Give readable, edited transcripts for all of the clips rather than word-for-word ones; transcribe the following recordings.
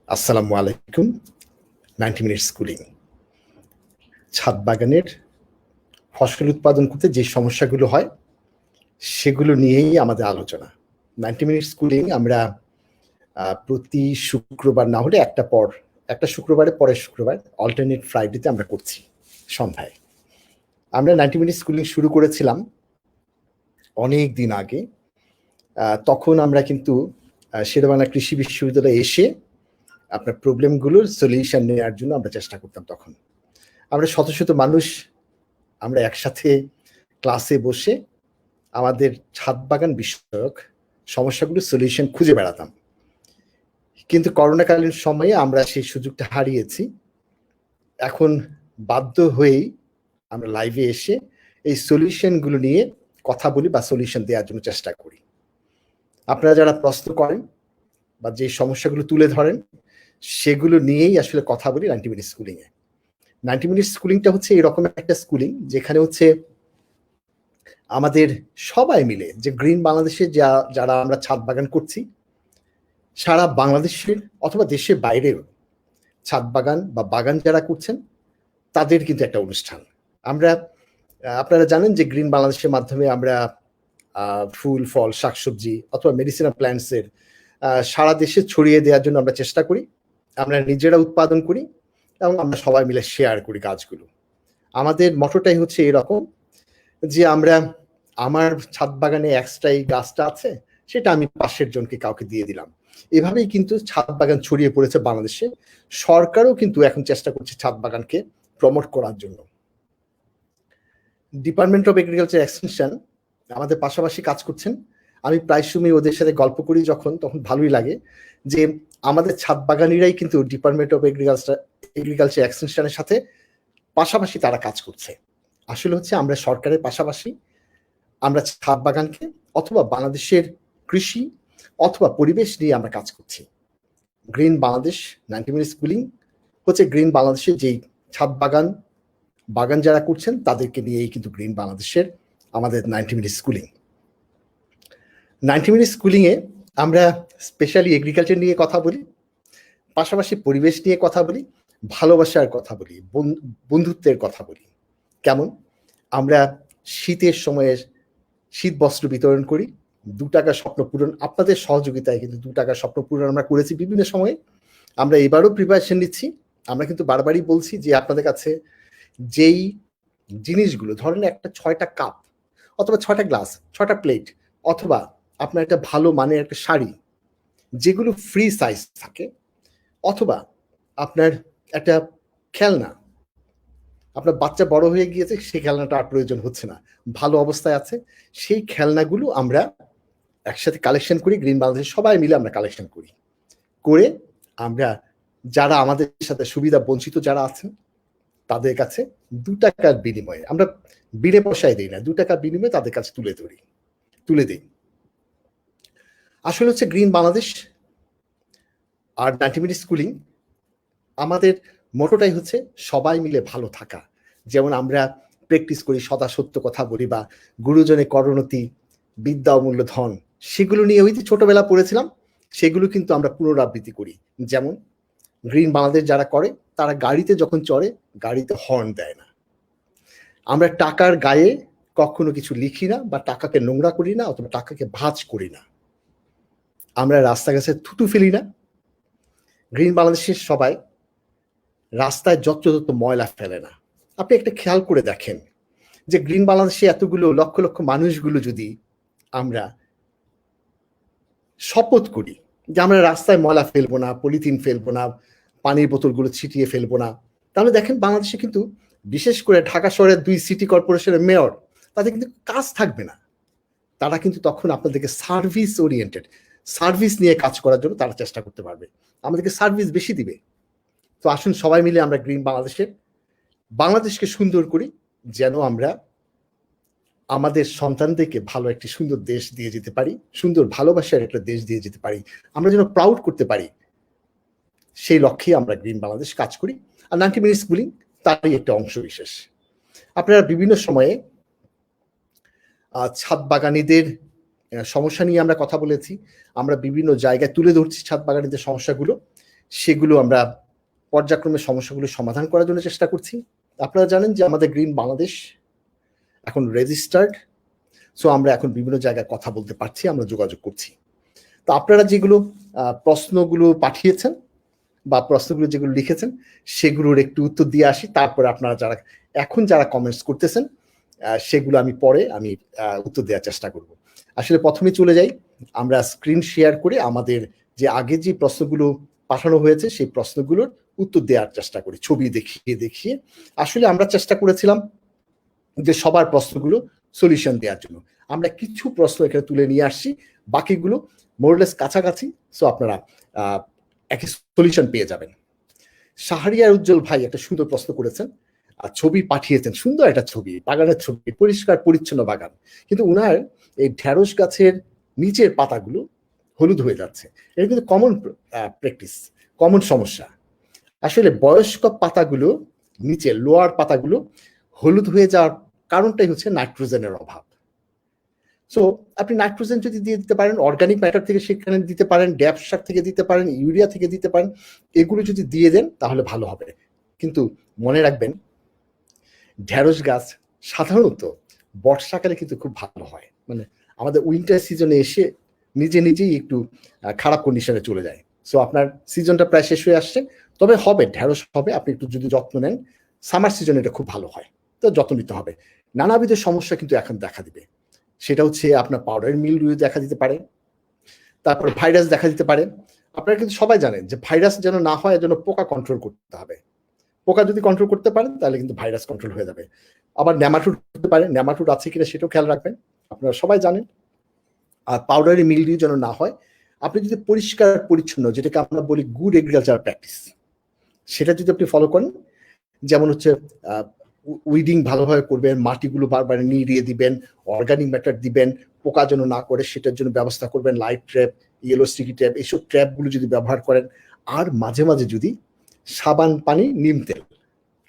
আসসালামু আলাইকুম। 90 minute schooling. ছাদ বাগানের ফসল উৎপাদন করতে যে সমস্যাগুলো হয়, সেগুলো নিয়েই আমাদের আলোচনা। 90 মিনিট স্কুলিং আমরা প্রতি শুক্রবার না হলে একটা শুক্রবারের পরের শুক্রবার অল্টারনেট ফ্রাইডেতে আমরা করছি সন্ধ্যায়। আমরা 90 মিনিট স্কুলিং শুরু করেছিলাম অনেক দিন আগে। তখন আমরা কিন্তু শেরেবাংলা কৃষি বিশ্ববিদ্যালয়ে এসে আপনার প্রবলেমগুলোর সলিউশন নেওয়ার জন্য আমরা চেষ্টা করতাম তখন। আমরা শত, শত মানুষ আমরা একসাথে ক্লাসে বসে আমাদের ছাদ বাগান বিষয়ক সমস্যাগুলোর সলিউশন খুঁজে বেড়াতাম। কিন্তু করোনাকালীন সময়ে আমরা সেই সুযোগটা হারিয়েছি। এখন বাধ্য হয়েই আমরা লাইভে এসে এই সলিউশনগুলো নিয়ে কথা বলি বা সলিউশন দেওয়ার জন্য চেষ্টা করি। আপনারা যারা প্রশ্ন করেন বা যে সমস্যাগুলো তুলে ধরেন, সেগুলো নিয়েই আসলে কথা বলি 90 মিনিট স্কুলিংয়ে। 90 মিনিট স্কুলিংটা হচ্ছে এরকম একটা স্কুলিং যেখানে হচ্ছে আমাদের সবাই মিলে যে গ্রিন বাংলাদেশে যারা আমরা ছাদ বাগান করছি, সারা বাংলাদেশের অথবা দেশের বাইরেও ছাদ বাগান বা বাগান যারা করছেন, তাদের কিন্তু একটা অনুষ্ঠান। আমরা আপনারা জানেন যে গ্রিন বাংলাদেশের মাধ্যমে আমরা ফুল, ফল, শাকসবজি অথবা মেডিসিনাল প্ল্যান্টসের সারা দেশে ছড়িয়ে দেওয়ার জন্য আমরা চেষ্টা করি। আমরা নিজেরা উৎপাদন করি এবং আমরা সবাই মিলে শেয়ার করি কাজগুলো। আমাদের মটোটাই হচ্ছে এরকম যে আমার ছাদ বাগানে এক্সট্রা এই গাছটা আছে, সেটা আমি পাশের জনকে কাউকে দিয়ে দিলাম। এভাবেই কিন্তু ছাদ বাগান ছড়িয়ে পড়েছে বাংলাদেশে। সরকারও কিন্তু এখন চেষ্টা করছে ছাদ বাগানকে প্রমোট করার জন্য। ডিপার্টমেন্ট অফ এগ্রিকালচার এক্সটেনশন আমাদের পাশাপাশি কাজ করছেন। আমি প্রায় সময় ওদের সাথে গল্প করি তখন ভালোই লাগে যে আমাদের ছাদ বাগানিরাই কিন্তু ডিপার্টমেন্ট অফ এগ্রিকালচার এক্সটেনশনের সাথে পাশাপাশি তারা কাজ করছে। আসলে হচ্ছে আমরা সরকারের পাশাপাশি আমরা ছাদ বাগানকে অথবা বাংলাদেশের কৃষি অথবা পরিবেশ নিয়ে আমরা কাজ করছি। গ্রিন বাংলাদেশ 90 মিনিট স্কুলিং হচ্ছে গ্রিন বাংলাদেশের যেই ছাদ বাগান যারা করছেন তাদেরকে নিয়েই কিন্তু গ্রিন বাংলাদেশের আমাদের 90 মিনিট স্কুলিং। 90 মিনিট স্কুলিংয়ে আমরা স্পেশালি এগ্রিকালচার নিয়ে কথা বলি, পাশাপাশি পরিবেশ নিয়ে কথা বলি, ভালোবাসার কথা বলি, বন্ধুত্বের কথা বলি। কেমন? আমরা শীতের সময়ে শীত বস্ত্র বিতরণ করি, 2 টাকার স্বপ্ন পূরণ আপনাদের সহযোগিতায় কিন্তু 2 টাকার স্বপ্ন পূরণ আমরা করেছি বিভিন্ন সময়ে। আমরা এবারও প্রিপারেশন নিচ্ছি। আমরা কিন্তু বারবারই বলছি যে আপনাদের কাছে যেই জিনিসগুলো ধরেন একটা 6টা কাপ অথবা 6টা গ্লাস, 6টা প্লেট অথবা আপনার একটা ভালো মানের একটা শাড়ি, যেগুলো ফ্রি সাইজ থাকে, অথবা আপনার একটা খেলনা, আপনার বাচ্চা বড় হয়ে গিয়েছে, সেই খেলনাটা আর প্রয়োজন হচ্ছে না, ভালো অবস্থায় আছে, সেই খেলনাগুলো আমরা একসাথে কালেকশন করি। গ্রিন বাংলাদেশে সবাই মিলে আমরা কালেকশন করে আমরা যারা আমাদের সাথে সুবিধা বঞ্চিত যারা আছেন তাদের কাছে 2 টাকার বিনিময়ে, আমরা বিনে পয়সায় দিই না, 2 টাকার বিনিময়ে তাদের কাছে তুলে দিই। আসলে হচ্ছে গ্রিন বাংলাদেশ আর 90 মিনিট স্কুলিং আমাদের মোটোটাই হচ্ছে সবাই মিলে ভালো থাকা। যেমন আমরা প্র্যাকটিস করি সদা সত্য কথা বলি বা গুরুজনের করোনতি বিদ্যা অমূল্য ধন, সেগুলো নিয়ে ওই যে ছোটবেলা পড়েছিলাম, সেগুলো কিন্তু আমরা পুনরাবৃত্তি করি। যেমন গ্রিন বাংলাদেশ যারা করে তারা গাড়িতে যখন চড়ে গাড়িতে হর্ন দেয় না। আমরা টাকার গায়ে কখনো কিছু লিখি না বা টাকাকে নোংরা করি না অথবা টাকাকে ভাঁজ করি না। আমরা রাস্তাঘাটে থুতু ফেলি না। গ্রিন বাংলাদেশের সবাই রাস্তায় যত্রতত্র ময়লা ফেলে না। আপনি একটা খেয়াল করে দেখেন যে গ্রিন বাংলাদেশে এতগুলো লক্ষ লক্ষ মানুষগুলো যদি আমরা শপথ করি যে আমরা রাস্তায় ময়লা ফেলবো না, পলিথিন ফেলবো না, পানির বোতলগুলো ছিটিয়ে ফেলবো না, তাহলে দেখেন বাংলাদেশে কিন্তু বিশেষ করে ঢাকা শহরের 2 সিটি কর্পোরেশনের মেয়র, তাদের কিন্তু কাজ থাকবে না। তারা কিন্তু তখন আপনাদেরকে সার্ভিস নিয়ে কাজ করার জন্য তারা চেষ্টা করতে পারবে, আমাদেরকে সার্ভিস বেশি দিবে। তো আসুন সবাই মিলে আমরা গ্রিন বাংলাদেশকে সুন্দর করি, যেন আমরা আমাদের সন্তানদেরকে ভালো একটি সুন্দর দেশ দিয়ে যেতে পারি, সুন্দর ভালোবাসার একটা দেশ দিয়ে যেতে পারি, আমরা যেন প্রাউড করতে পারি। সেই লক্ষ্যে আমরা গ্রিন বাংলাদেশ কাজ করি। আর 90 মিনিট স্কুলিং তারই একটা অংশ বিশেষ। আপনারা বিভিন্ন সময়ে ছাদ বাগানীদের সমস্যা নিয়ে আমরা কথা বলেছি, আমরা বিভিন্ন জায়গায় তুলে ধরছি ছাদ বাগানীদের সমস্যাগুলো। সেগুলো আমরা পর্যায়ক্রমে সমস্যাগুলো সমাধান করার জন্য চেষ্টা করছি। আপনারা জানেন যে আমাদের গ্রিন বাংলাদেশ এখন রেজিস্টার্ড, সো আমরা এখন বিভিন্ন জায়গায় কথা বলতে পারছি, আমরা যোগাযোগ করছি। তো আপনারা যেগুলো প্রশ্নগুলো পাঠিয়েছেন বা প্রশ্নগুলো যেগুলো লিখেছেন সেগুলোর একটু উত্তর দিয়ে আসি, তারপরে আপনারা যারা কমেন্টস করতেছেন সেগুলো আমি পরে উত্তর দেওয়ার চেষ্টা করব। আসলে প্রথমে চলে যাই, আমরা স্ক্রিন শেয়ার করে আমাদের যে আগে যে প্রশ্নগুলো পাঠানো হয়েছে সেই প্রশ্নগুলোর উত্তর দেওয়ার চেষ্টা করি, ছবি দেখিয়ে। আসলে আমরা চেষ্টা করেছিলাম যে সবার প্রশ্নগুলো সলিউশন দেওয়ার জন্য। আমরা কিছু প্রশ্ন এখানে তুলে নিয়ে আসছি, বাকিগুলো মোরলেস কাছাকাছি, সো আপনারা একই সলিউশন পেয়ে যাবেন। শাহরিয়ার উজ্জ্বল ভাই একটা সুন্দর প্রশ্ন করেছেন, ছবি পাঠিয়েছেন, সুন্দর একটা ছবি, বাগানের ছবি, পরিষ্কার পরিচ্ছন্ন বাগান, কিন্তু উনার এই ঢেঁড়স গাছের নিচের পাতাগুলো হলুদ হয়ে যাচ্ছে। এটা কিন্তু কমন প্র্যাকটিস, কমন সমস্যা। আসলে বয়স্ক পাতাগুলো নিচে লোয়ার পাতাগুলো হলুদ হয়ে যাওয়ার কারণটাই হচ্ছে নাইট্রোজেনের অভাব। সো আপনি নাইট্রোজেন যদি দিয়ে দিতে পারেন, অর্গানিক ম্যাটার থেকে সেখানে দিতে পারেন, ড্যাপ সার থেকে দিতে পারেন, ইউরিয়া থেকে দিতে পারেন, এগুলো যদি দিয়ে দেন তাহলে ভালো হবে। কিন্তু মনে রাখবেন, ঢেঁড়স গাছ সাধারণত বর্ষাকালে কিন্তু খুব ভালো হয়, মানে আমাদের উইন্টার সিজনে এসে নিজেই একটু খারাপ কন্ডিশনে চলে যায়। সো আপনার সিজনটা প্রায় শেষ হয়ে আসছে, তবে হবে, ঢেঁড়স হবে, আপনি একটু যদি যত্ন নেন। সামার সিজনে এটা খুব ভালো হয়, তো যত্ন নিতে হবে। নানাবিধ সমস্যা কিন্তু এখন দেখা দিবে, সেটা হচ্ছে আপনার পাউডার মিলডিউ দেখা দিতে পারে, তারপর ভাইরাস দেখা দিতে পারে। আপনারা কিন্তু সবাই জানেন যে ভাইরাস যেন না হয় এর জন্য পোকা কন্ট্রোল করতে হবে। পোকা যদি কন্ট্রোল করতে পারেন তাহলে কিন্তু ভাইরাস কন্ট্রোল হয়ে যাবে। আবার নেমাটোড হতে পারে, নেমাটোড আছে কিনা সেটাও খেয়াল রাখবেন, আপনারা সবাই জানেন। আর পাউডারি মিলডিউ যেন না হয়। আপনি যদি পরিষ্কার পরিচ্ছন্ন, যেটাকে আমরা বলি গুড এগ্রিকালচার প্র্যাকটিস, সেটা যদি আপনি ফলো করেন, যেমন হচ্ছে উইডিং ভালোভাবে করবেন, মাটিগুলো বারবার নিড়িয়ে দিবেন, অর্গানিক ম্যাটার দিবেন, পোকা যেন না করে সেটার জন্য ব্যবস্থা করবেন, light trap, yellow sticky trap, এইসব ট্র্যাপগুলো যদি ব্যবহার করেন, আর মাঝে মাঝে যদি সাবান পানি, নিম তেল,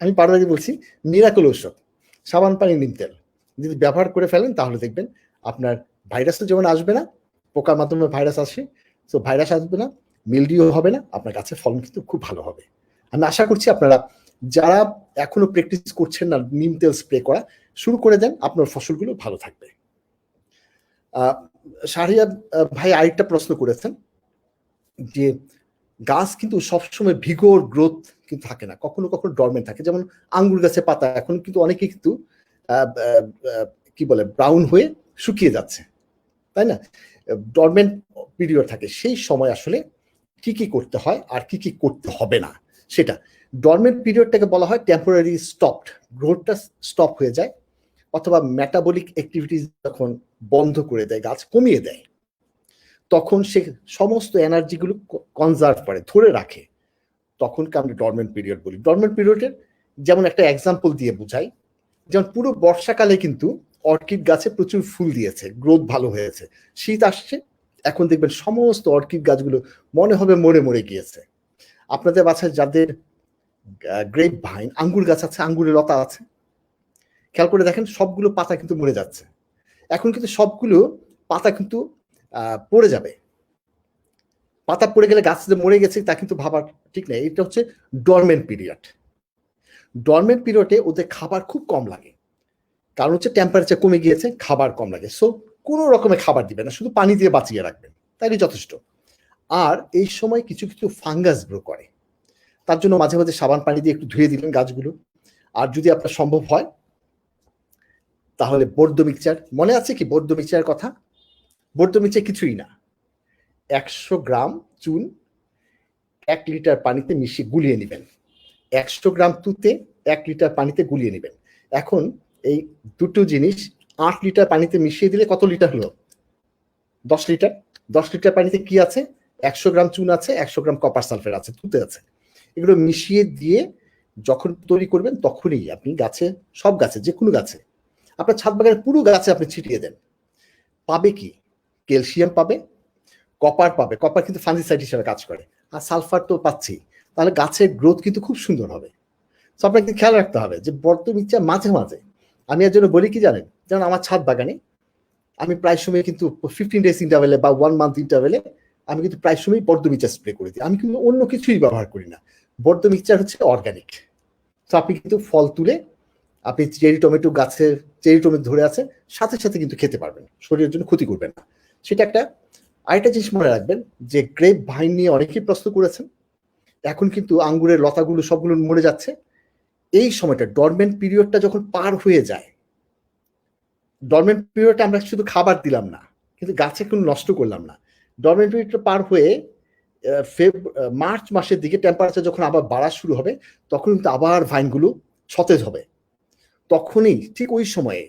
আমি বারবারই বলছি মিরাকল ঔষধ, সাবান পানি, নিম তেল যদি ব্যবহার করে ফেলেন তাহলে দেখবেন আপনার ভাইরাসও যেমন আসবে না, পোকার মাধ্যমে ভাইরাস আসে, তো ভাইরাস আসবে না, মিলডিও হবে না, আপনার গাছের ফলন কিন্তু খুব ভালো হবে। আমি আশা করছি আপনারা যারা এখনো প্র্যাকটিস করছেন না নিম তেল স্প্রে করা, শুরু করে দেন, আপনার ফসলগুলো ভালো থাকবে। শাহরিয়া ভাই আরেকটা প্রশ্ন করেছেন যে গাছ কিন্তু সবসময় ভিগোর গ্রোথ কিন্তু থাকে না, কখনো কখনো ডরমেন্ট থাকে, যেমন আঙ্গুর গাছের পাতা এখন কিন্তু অনেকে কিন্তু কি বলে ব্রাউন হয়ে শুকিয়ে যাচ্ছে, তাই না? ডরমেন্ট পিরিয়ড থাকে, সেই সময় আসলে কি কি করতে হয় আর কি কি করতে হবে না সেটা। ডরমেন্ট পিরিয়ডটাকে বলা হয় টেম্পোরারি স্টপড, গ্রোথটা স্টপ হয়ে যায়, অথবা মেটাবলিক অ্যাক্টিভিটিস যখন বন্ধ করে দেয়, গাছ কমিয়ে দেয়, তখন সে সমস্ত এনার্জিগুলো কনজার্ভ করে, ধরে রাখে, তখনকে আমরা ডরমেন্ট পিরিয়ড বলি। ডরমেন্ট পিরিয়ডের যেমন একটা এক্সাম্পল দিয়ে বুঝাই, যেমন পুরো বর্ষাকালে কিন্তু অর্কিড গাছে প্রচুর ফুল দিয়েছে, গ্রোথ ভালো হয়েছে, শীত আসছে, এখন দেখবেন সমস্ত অর্কিড গাছগুলো মনে হবে মরে মরে গিয়েছে। আপনাদের বাসায় যাদের গ্রেপ ভাইন, আঙ্গুর গাছ আছে, আঙ্গুরের লতা আছে, খেয়াল করে দেখেন সবগুলো পাতা কিন্তু মরে যাচ্ছে। এখন কিন্তু সবগুলো পাতা কিন্তু পড়ে যাবে, পাতা পড়ে গেলে গাছ যে মরে গেছে তা কিন্তু ভাবার ঠিক নেই। এটা হচ্ছে ডরমেন্ট পিরিয়ড। ডরমেন্ট পিরিয়ডে ওদের খাবার খুব কম লাগে, কারণ হচ্ছে টেম্পারেচার কমে গিয়েছে, খাবার কম লাগে, সো কোনো রকমের খাবার দিবেন না, শুধু পানি দিয়ে বাঁচিয়ে রাখবেন, তাই যথেষ্ট। আর এই সময় কিছু কিছু ফাঙ্গাস গ্রো করে, তার জন্য মাঝে মাঝে সাবান পানি দিয়ে একটু ধুয়ে দিলেন গাছগুলো। আর যদি আপনার সম্ভব হয় তাহলে বর্দ মিক্সচার, মনে আছে কি বর্দ মিক্সচারের কথা? বর্দ মিক্সচার কিছুই না, 100 গ্রাম চুন 1 লিটার পানিতে মিশিয়ে গুলিয়ে নেবেন, 100 গ্রাম তুতে 1 লিটার পানিতে গুলিয়ে নেবেন। এখন এই দুটো জিনিস 8 লিটার পানিতে মিশিয়ে দিলে কত লিটার হলো? 10 লিটার। 10 লিটার পানিতে কি আছে? 100 গ্রাম চুন আছে, 100 গ্রাম কপার সালফেট আছে, তুতে আছে। এগুলো মিশিয়ে দিয়ে যখন তৈরি করবেন তখনই আপনি গাছে, সব গাছে, যে কোনো গাছে, আপনার ছাদ বাগানের পুরো গাছে আপনি ছিটিয়ে দেন। পাবে কি? ক্যালসিয়াম পাবে, কপার পাবে, কপার কিন্তু ফাঙ্গিসাইড হিসেবে কাজ করে, আর সালফার তো পাচ্ছি, তাহলে গাছের গ্রোথ কিন্তু খুব সুন্দর হবে। তো আপনাকে খেয়াল রাখতে হবে যে বর্দ মিক্সচার মাঝে মাঝে, আমি এর জন্য বলি কি জানেন, যেমন আমার ছাদ বাগানে আমি প্রায় সময় কিন্তু 15 ডেজ ইন্টারভেলে বা 1 মান্থ ইন্টারভেলে আমি কিন্তু প্রায় সময় বর্ধ মিক্সচার স্প্রে করে দিই, আমি কিন্তু অন্য কিছুই ব্যবহার করি না। বর্ধ মিক্সচার হচ্ছে অর্গানিক। তো আপনি কিন্তু ফল তুলে আপনি চেরি টমেটো গাছের চেরি টমেটো ধরে আছে সাথে সাথে কিন্তু খেতে পারবেন, শরীরের জন্য ক্ষতি করবেন না। সেটা একটা। আরেকটা জিনিস মনে রাখবেন যে গ্রেপ ভাইন নিয়ে অনেকেই প্রশ্ন করেছেন, এখন কিন্তু আঙ্গুরের লতাগুলো সবগুলো মরে যাচ্ছে। এই সময়টা ডরমেন্ট পিরিয়ডটা যখন পার হয়ে যায়, ডরমেন্ট পিরিয়ডটা আমরা শুধু খাবার দিলাম না, কিন্তু গাছে কোনো নষ্ট করলাম না। ডরমেন্ট পিরিয়ডটা পার হয়ে মার্চ মাসের দিকে টেম্পারেচার যখন আবার বাড়া শুরু হবে, তখন কিন্তু আবার ভাইনগুলো সতেজ হবে। তখনই ঠিক ওই সময়ে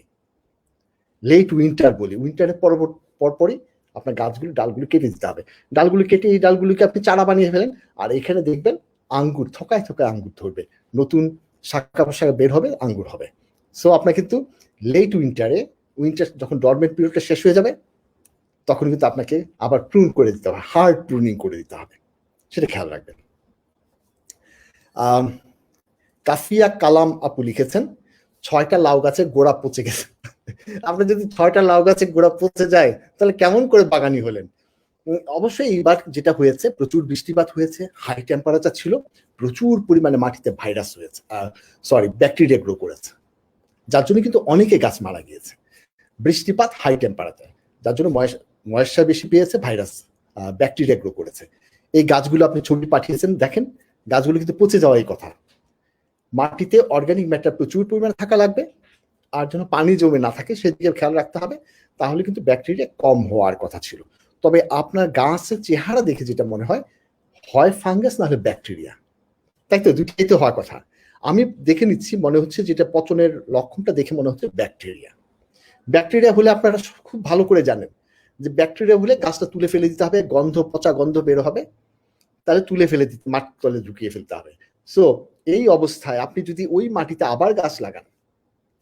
লেট উইন্টার বলি, উইন্টারের পরপরই আপনার গাছগুলো ডালগুলো কেটে দিতে হবে। ডালগুলো কেটে এই ডালগুলোকে আপনি চারা বানিয়ে ফেলেন, আর এখানে দেখবেন আঙ্গুর থকায় থকায় আঙ্গুর ধরবে, নতুন শাখা প্রশাখা বের হবে, আঙ্গুর হবে। সো আপনার কিন্তু লেট উইন্টারে, উইন্টার যখন ডরমেন্ট পিরিয়ডটা শেষ হয়ে যাবে, তখন কিন্তু আপনাকে আবার প্রুন করে দিতে হবে, হার্ড প্রুনিং করে দিতে হবে, সেটা খেয়াল রাখবেন। কাফিয়া কালাম আপু লিখেছেন 6টা লাউ গাছের গোড়া পচে গেছে। আপনার যদি 6টা লাউ গাছের গোড়া পচে যায় তাহলে কেমন করে বাগানি হলেন? অবশ্যই এইবার যেটা হয়েছে, প্রচুর বৃষ্টিপাত হয়েছে, হাই টেম্পারেচার ছিল, প্রচুর পরিমাণে মাটিতে ভাইরাস হয়েছে, ব্যাকটেরিয়া গ্রো করেছে, যার জন্য কিন্তু অনেকে গাছ মারা গিয়েছে। বৃষ্টিপাত, হাই টেম্পারেচার, যার জন্য ময়েশ্চার বেশি পেয়েছে, ভাইরাস ব্যাকটেরিয়া গ্রো করেছে। এই গাছগুলো আপনি ছবি পাঠিয়েছেন, দেখেন গাছগুলো কিন্তু পচে যাওয়াই কথা। মাটিতে অর্গানিক ম্যাটার প্রচুর পরিমাণে থাকা লাগবে, আর যেন পানি জমে না থাকে সেদিকে খেয়াল রাখতে হবে, তাহলে কিন্তু ব্যাকটেরিয়া কম হওয়ার কথা ছিল। তবে আপনার গাছের চেহারা দেখে যেটা মনে হয়, হয় ফাঙ্গাস না হলে ব্যাকটেরিয়া, তাই তো? দুটোই তো হওয়ার কথা। আমি দেখে নিচ্ছি, মনে হচ্ছে যেটা পচনের লক্ষণটা দেখে মনে হচ্ছে ব্যাকটেরিয়া। ব্যাকটেরিয়া হলে আপনারা খুব ভালো করে জানেন যে ব্যাকটেরিয়া হলে গাছটা তুলে ফেলে দিতে হবে, গন্ধ, পচা গন্ধ বের হবে, তাহলে তুলে ফেলে দিতে, মাটির তলে ঢুকিয়ে ফেলতে হবে। সো এই অবস্থায় আপনি যদি ওই মাটিতে আবার গাছ লাগান,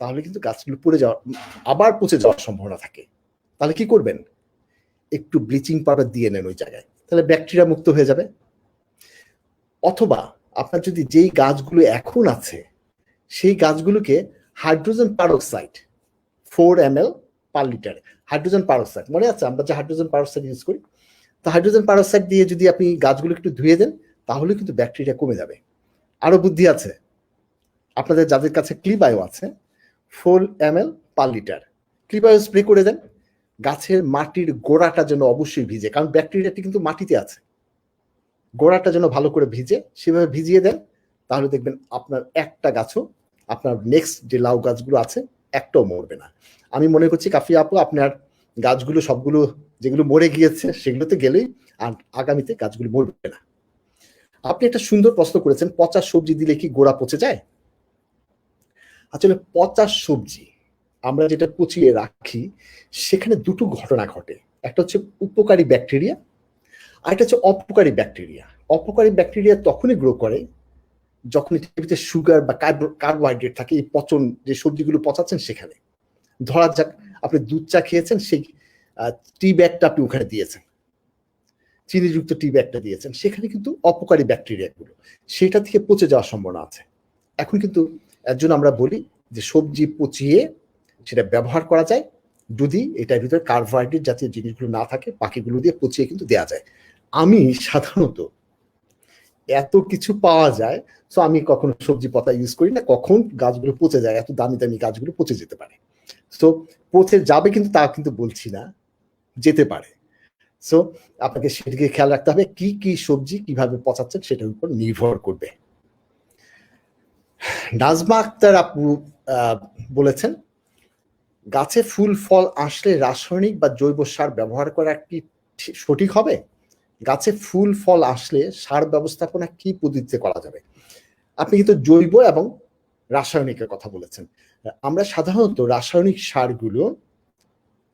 তাহলে কিন্তু গাছগুলো আবার পচে যাওয়ার সম্ভাবনা থাকে। তাহলে কি করবেন? একটু ব্লিচিং পাউডার দিয়ে নেন ওই জায়গায়, তাহলে ব্যাকটেরিয়া মুক্ত হয়ে যাবে। অথবা আপনার যদি যেই গাছগুলো এখন আছে সেই গাছগুলোকে হাইড্রোজেন পারক্সাইড 4 ml পার লিটারে, হাইড্রোজেন পারক্সাইড মনে আছে আমরা যে হাইড্রোজেন পারক্সাইড ইউজ করি, তো হাইড্রোজেন পারক্সাইড দিয়ে যদি আপনি গাছগুলো একটু ধুয়ে দেন, তাহলে কিন্তু ব্যাকটেরিয়া কমে যাবে। আরো বুদ্ধি আছে, আপনাদের যাদের কাছে ক্লিবায়ো আছে 4 ml পার লিটার ক্লিবায়ো স্প্রে করে দেন, গাছের মাটির গোড়াটা যেন অবশ্যই ভিজে, কারণ ব্যাকটেরিয়াটি কিন্তু মাটিতে আছে, গোড়াটা যেন ভালো করে ভিজে, সেভাবে ভিজিয়ে দেন, তাহলে দেখবেন আপনার একটা গাছও, আপনার নেক্সট যে লাউ গাছগুলো আছে একটাও মরবে না। আমি মনে করছি কাফিয়া আপু আপনার গাছগুলো সবগুলো যেগুলো মরে গিয়েছে সেগুলোতে গেলেই আর আগামীতে গাছগুলো মরবে না। আপনি একটা সুন্দর প্রশ্ন করেছেন, পচা সবজি দিলে কি গোড়া পচে যায়? আসলে পচা সবজি আমরা যেটা পচিয়ে রাখি সেখানে দুটো ঘটনা ঘটে, একটা হচ্ছে উপকারী ব্যাকটেরিয়া, আর এটা হচ্ছে অপকারী ব্যাকটেরিয়া। অপকারী ব্যাকটেরিয়া তখনই গ্রো করে যখন এটার সুগার বা কার্বোহাইড্রেট থাকে, এই পচন যে সবজিগুলো পচাচ্ছেন সেখানে। ধরা যাক আপনি দুধ চা খেয়েছেন, সেই টি ব্যাগটা আপনি ওখানে দিয়েছেন, চিনিযুক্ত টি ব্যাগটা দিয়েছেন, সেখানে কিন্তু অপকারী ব্যাকটেরিয়াগুলো সেটা থেকে পচে যাওয়ার সম্ভাবনা আছে। এখন কিন্তু এর জন্য আমরা বলি যে সবজি পচিয়ে সেটা ব্যবহার করা যায়, যদি এটার ভিতরে কার্বোহাইড্রেট জাতীয় জিনিসগুলো না থাকে, বাকিগুলো দিয়ে পচিয়ে কিন্তু দেওয়া যায়। আমি সাধারণত এত কিছু পাওয়া যায়, তো আমি কখনো সবজি পাতা ইউজ করি না, কখন গাছগুলো পচে যায়, এত দামি দামি গাছগুলো পচে যেতে পারে। সো পচে যাবে কিন্তু তা কিন্তু বলছি না, যেতে পারে। সো আপনাকে সেদিকে খেয়াল রাখতে হবে, কি কি সবজি কিভাবে পচাচ্ছেন সেটার উপর নির্ভর করবে। নাজমা আক্তার আপু বলেছেন, গাছে ফুল ফল আসলে রাসায়নিক বা জৈব সার ব্যবহার করা কি সঠিক হবে? গাছে ফুল ফল আসলে সার ব্যবস্থাপনা কি পদ্ধতিতে করা যাবে? আপনি কিন্তু জৈব এবং রাসায়নিকের কথা বলেছেন। আমরা সাধারণত রাসায়নিক সারগুলো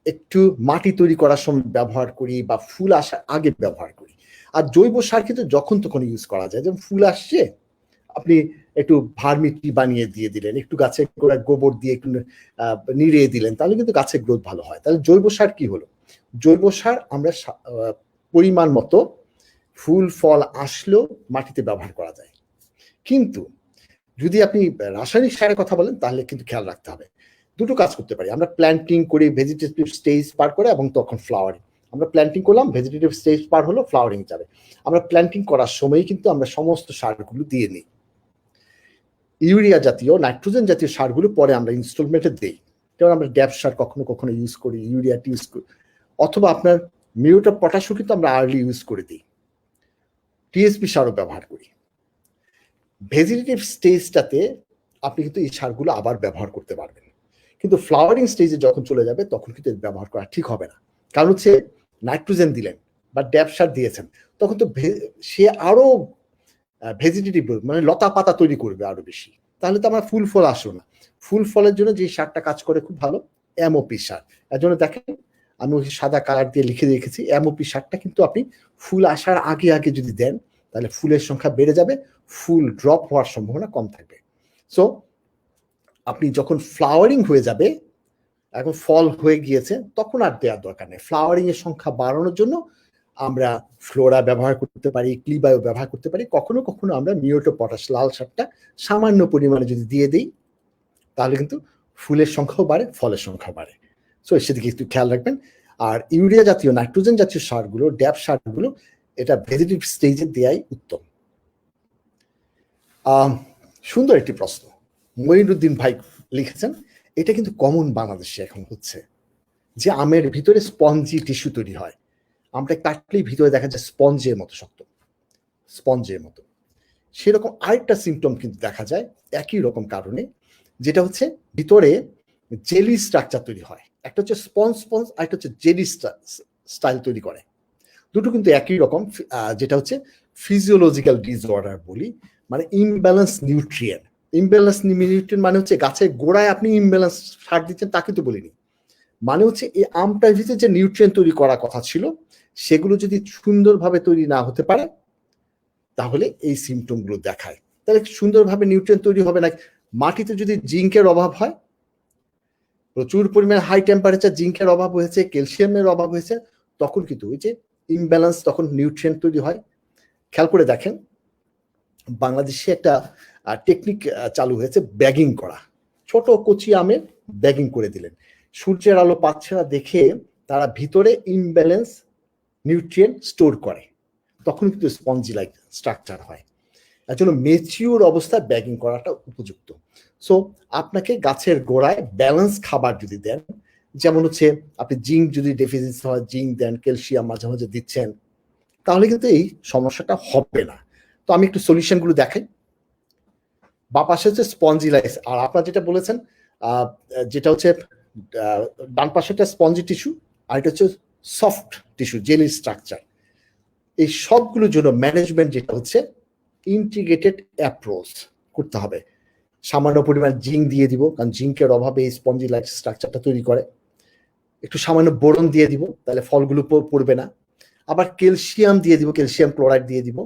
একটু মাটি তৈরি করার সময় ব্যবহার করি বা ফুল আসার আগে ব্যবহার করি, আর জৈব সার কিন্তু যখন তখন ইউজ করা যায়। যেমন ফুল আসছে, আপনি একটু ভার্মিটি বানিয়ে দিয়ে দিলেন, একটু গাছের গোবর দিয়ে একটু নিড়িয়ে দিলেন, তাহলে কিন্তু গাছের গ্রোথ ভালো হয়। তাহলে জৈব সার কি হলো? জৈব সার আমরা পরিমাণ মতো ফুল ফল আসলেও মাটিতে ব্যবহার করা যায়। কিন্তু যদি আপনি রাসায়নিক সারের কথা বলেন, তাহলে কিন্তু খেয়াল রাখতে হবে, দুটো কাজ করতে পারি আমরা, প্ল্যান্টিং করি ভেজিটেটিভ স্টেজ পার করে এবং তখন ফ্লাওয়ারিং, আমরা প্ল্যান্টিং করলাম, ভেজিটেটিভ স্টেজ পার হলো, ফ্লাওয়ারিং যাবে। আমরা প্ল্যান্টিং করার সময় কিন্তু আমরা সমস্ত সারগুলো দিয়ে নিই। ইউরিয়া জাতীয়, নাইট্রোজেন জাতীয় সারগুলো পরে আমরা ইনস্টলমেন্টে দিই। যেমন আমরা ড্যাপ সার কখনো কখনো ইউজ করি, ইউরিয়াটি ইউজ করি, অথবা আপনার মিউরেট অফ পটাশও কিন্তু আমরা আর্লি ইউজ করে দিই, টিএসপি সারও ব্যবহার করি। ভেজিটেটিভ স্টেজটাতে আপনি কিন্তু এই সারগুলো আবার ব্যবহার করতে পারবেন, কিন্তু ফ্লাওয়ারিং স্টেজে যখন চলে যাবে তখন কিন্তু ব্যবহার করা ঠিক হবে না। কারণ হচ্ছে নাইট্রোজেন দিলেন বা ড্যাপ সার দিয়েছেন, তখন তো সে আরো ভেজিটেটিভ মানে লতা পাতা তৈরি করবে আরো বেশি, তাহলে তো আমার ফুল ফল আসলো না। ফুল ফলের জন্য যে সারটা কাজ করে খুব ভালো, এমওপি সার। এর জন্য দেখেন আমি ওই সাদা কালার দিয়ে লিখে রেখেছি, এমওপি সারটা কিন্তু আপনি ফুল আসার আগে আগে যদি দেন তাহলে ফুলের সংখ্যা বেড়ে যাবে, ফুল ড্রপ হওয়ার সম্ভাবনা কম থাকবে। সো আপনি যখন ফ্লাওয়ারিং হয়ে যাবে, এখন ফল হয়ে গিয়েছে, তখন আর দেওয়ার দরকার নেই। ফ্লাওয়ারিং এর সংখ্যা বাড়ানোর জন্য আমরা ফ্লোরা ব্যবহার করতে পারি, ক্লিবায়ো ব্যবহার করতে পারি, কখনো কখনো আমরা মিউরেট অফ পটাশ লাল সারটা সামান্য পরিমাণে যদি দিয়ে দিই তাহলে কিন্তু ফুলের সংখ্যাও বাড়ে, ফলের সংখ্যা বাড়ে। সো সেদিকে একটু খেয়াল রাখবেন। আর ইউরিয়া জাতীয়, নাইট্রোজেন জাতীয় সারগুলো, ড্যাপ সারগুলো, এটা ভেজিটেটিভ স্টেজে দেয়াই উত্তম। সুন্দর একটি প্রশ্ন মঈনুদ্দিন ভাই লিখেছেন, এটা কিন্তু কমন বাংলাদেশে এখন হচ্ছে, যে আমের ভিতরে স্পঞ্জি টিস্যু তৈরি হয়, আমটা কাটলেই ভিতরে দেখা যায় স্পঞ্জের মতো শক্ত, স্পঞ্জের মতো। সেরকম আরেকটা সিমটম কিন্তু দেখা যায় একই রকম কারণে, যেটা হচ্ছে ভিতরে জেলি স্ট্রাকচার তৈরি হয়। একটা হচ্ছে স্পঞ্জ স্পঞ্জ, আরেকটা হচ্ছে জেলি স্টাইল তৈরি করে। দুটো কিন্তু একই রকম, যেটা হচ্ছে ফিজিওলজিক্যাল ডিসঅর্ডার বলি, মানে ইমব্যালেন্স নিউট্রিয়েন্ট। ইমব্যালেন্স নিউট্রিয়েন্ট মানে হচ্ছে গাছের গোড়ায় আপনি ইমব্যালেন্স সার দিচ্ছেন, তা কিন্তু বলিনি। মানে হচ্ছে এই আমটার ভিতরে যে নিউট্রিয়েন্ট তৈরি করার কথা ছিল সেগুলো যদি সুন্দরভাবে তৈরি না হতে পারে তাহলে এই সিমটমগুলো দেখায়। তাহলে সুন্দরভাবে নিউট্রিয়েন্ট তৈরি হবে না। মাটিতে যদি জিঙ্কের অভাব হয়, প্রচুর পরিমাণে হাই টেম্পারেচার, জিঙ্কের অভাব হয়েছে, ক্যালসিয়ামের অভাব হয়েছে, তখন কিন্তু ওই যে ইমব্যালেন্স, তখন নিউট্রিয়েন্ট তৈরি হয়। খেয়াল করে দেখেন বাংলাদেশে একটা টেকনিক চালু হয়েছে, ব্যাগিং করা। ছোট কচি আমের ব্যাগিং করে দিলেন, সূর্যের আলো পাচ্ছে না দেখে তারা ভিতরে ইমব্যালেন্স নিউট্রিয়েন্ট স্টোর করে, তখন কিন্তু স্পঞ্জি লাইক স্ট্রাকচার হয়। এর জন্য মেচিউর অবস্থায় ব্যাগিং করাটা উপযুক্ত। সো আপনাকে গাছের গোড়ায় ব্যালেন্স খাবার যদি দেন, যেমন হচ্ছে আপনি জিঙ্ক যদি ডেফিসিয়েন্সি হয় জিঙ্ক দেন, ক্যালসিয়াম মাঝে মাঝে দিচ্ছেন, তাহলে কিন্তু এই সমস্যাটা হবে না। তো আমি একটু সলিউশনগুলো দেখাই। বা পাশে হচ্ছে স্পঞ্জিলাইস, আর আপনার যেটা বলেছেন যেটা হচ্ছে ডান পাশেটা স্পঞ্জি টিস্যু, আর এটা হচ্ছে সফট টিস্যু, জেলি স্ট্রাকচার। এই সবগুলোর জন্য ম্যানেজমেন্ট যেটা হচ্ছে ইন্টিগ্রেটেড অ্যাপ্রোচ করতে হবে। সামান্য পরিমাণ জিঙ্ক দিয়ে দিব, কারণ জিঙ্কের অভাবে এই স্পঞ্জিলাইট স্ট্রাকচারটা তৈরি করে। একটু সামান্য বোরন দিয়ে দিব, তাহলে ফলগুলো পড়বে না। আবার ক্যালসিয়াম দিয়ে দিব, ক্যালসিয়াম ক্লোরাইড দিয়ে দিব,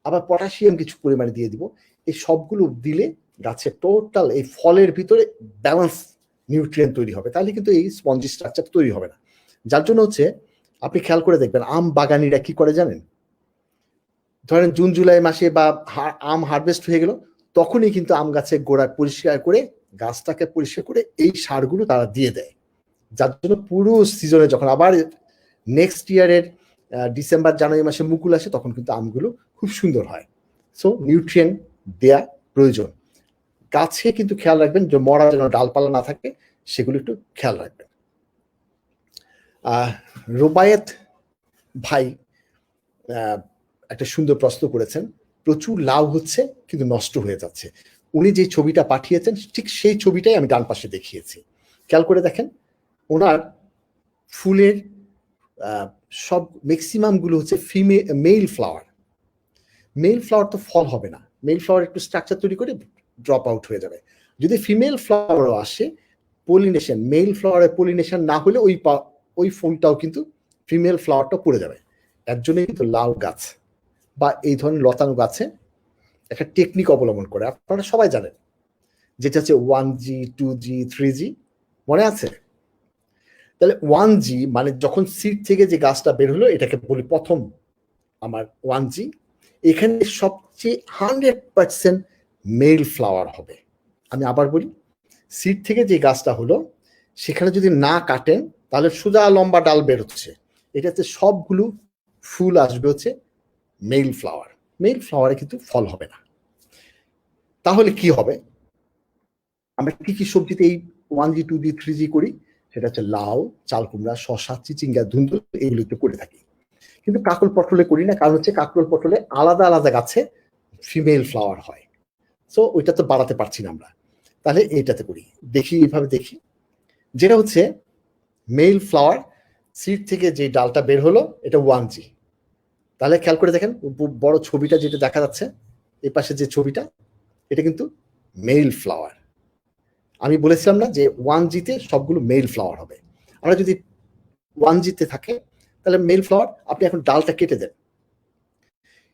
আবার পটাশিয়াম কিছু পরিমাণে দিয়ে দিব। এই সবগুলো দিলে গাছের টোটাল এই ফলের ভিতরে ব্যালেন্স নিউট্রিয়েন্ট তৈরি হবে, তাহলে কিন্তু এই স্পঞ্জি স্ট্রাকচার তৈরি হবে না। যার জন্য হচ্ছে আপনি খেয়াল করে দেখবেন আম বাগানিরা কি করে জানেন, ধরেন জুন জুলাই মাসে বা আম হারভেস্ট হয়ে গেল, তখনই কিন্তু আম গাছের গোড়া পরিষ্কার করে, গাছটাকে পরিষ্কার করে এই সারগুলো তারা দিয়ে দেয়। যার জন্য পুরো সিজনে যখন আবার নেক্সট ইয়ারের ডিসেম্বর জানুয়ারি মাসে মুকুল আসে, তখন কিন্তু আমগুলো খুব সুন্দর হয়। সো নিউট্রিয়েন্ট দেয়া প্রয়োজন। গাছে কিন্তু খেয়াল রাখবেন যে মরা যেন ডালপালা না থাকে, সেগুলো একটু খেয়াল রাখবেন। রুবায়েত ভাই একটা সুন্দর প্রশ্ন করেছেন, প্রচুর লাউ হচ্ছে কিন্তু নষ্ট হয়ে যাচ্ছে। উনি যে ছবিটা পাঠিয়েছেন ঠিক সেই ছবিটাই আমি ডান পাশে দেখিয়েছি। খেয়াল করে দেখেন ওনার ফুলের সব ম্যাক্সিমাম গুলো হচ্ছে মেল ফ্লাওয়ার। মেল ফ্লাওয়ার তো ফল হবে না, মেল ফ্লাওয়ার একটু স্ট্রাকচার তৈরি করে ড্রপ আউট হয়ে যাবে। যদি ফিমেল ফ্লাওয়ারও আসে, পলিনেশন, মেল ফ্লাওয়ারের পলিনেশন না হলে ওই ফুলটাও কিন্তু ফিমেল ফ্লাওয়ারটা পড়ে যাবে। এর জন্য কিন্তু লাউ গাছ বা এই ধরনের লতানো গাছে একটা টেকনিক অবলম্বন করে, আপনারা সবাই জানেন, যেটা হচ্ছে 1G 2G 3G, মনে আছে? তাহলে 1G মানে যখন সিড থেকে যে গাছটা বের হলো, এটাকে বলি প্রথম আমার 1G। এখানে সবচেয়ে 100% মেল ফ্লাওয়ার হবে। আমি আবার বলি, সিড থেকে যে গাছটা হলো সেখানে যদি না কাটেন তাহলে সোজা লম্বা ডাল বের হচ্ছে, এটা হচ্ছে সবগুলো ফুল আসবে হচ্ছে মেল ফ্লাওয়ার। মেল ফ্লাওয়ারে কিন্তু ফল হবে না। তাহলে কি হবে? আমরা কি কি সবজিতে এই 1G 2G 3G করি? সেটা হচ্ছে লাউ, চাল কুমড়া, শসা, চিচিঙ্গা, ধুন্দুল এগুলোতে করে থাকি। কিন্তু কাকরোল পটলে করি না, কারণ হচ্ছে কাকরোল পটলে আলাদা আলাদা গাছে ফিমেল ফ্লাওয়ার হয়। সো ওইটা তো বাড়াতে পারছি না আমরা, তাহলে এইটাতে করি। দেখি এইভাবে দেখি, যেটা হচ্ছে মেল ফ্লাওয়ার সিড থেকে যে ডালটা বের হলো এটা 1G। তাহলে খেয়াল করে দেখেন বড় ছবিটা যেটা দেখা যাচ্ছে, এই পাশে যে ছবিটা, এটা কিন্তু মেল ফ্লাওয়ার। আমি বলেছিলাম না যে 1Gতে সবগুলো মেল ফ্লাওয়ার হবে। আমরা যদি 1Gতে থাকে তাহলে মেল ফ্লাওয়ার, আপনি এখন ডালটা কেটে দেন,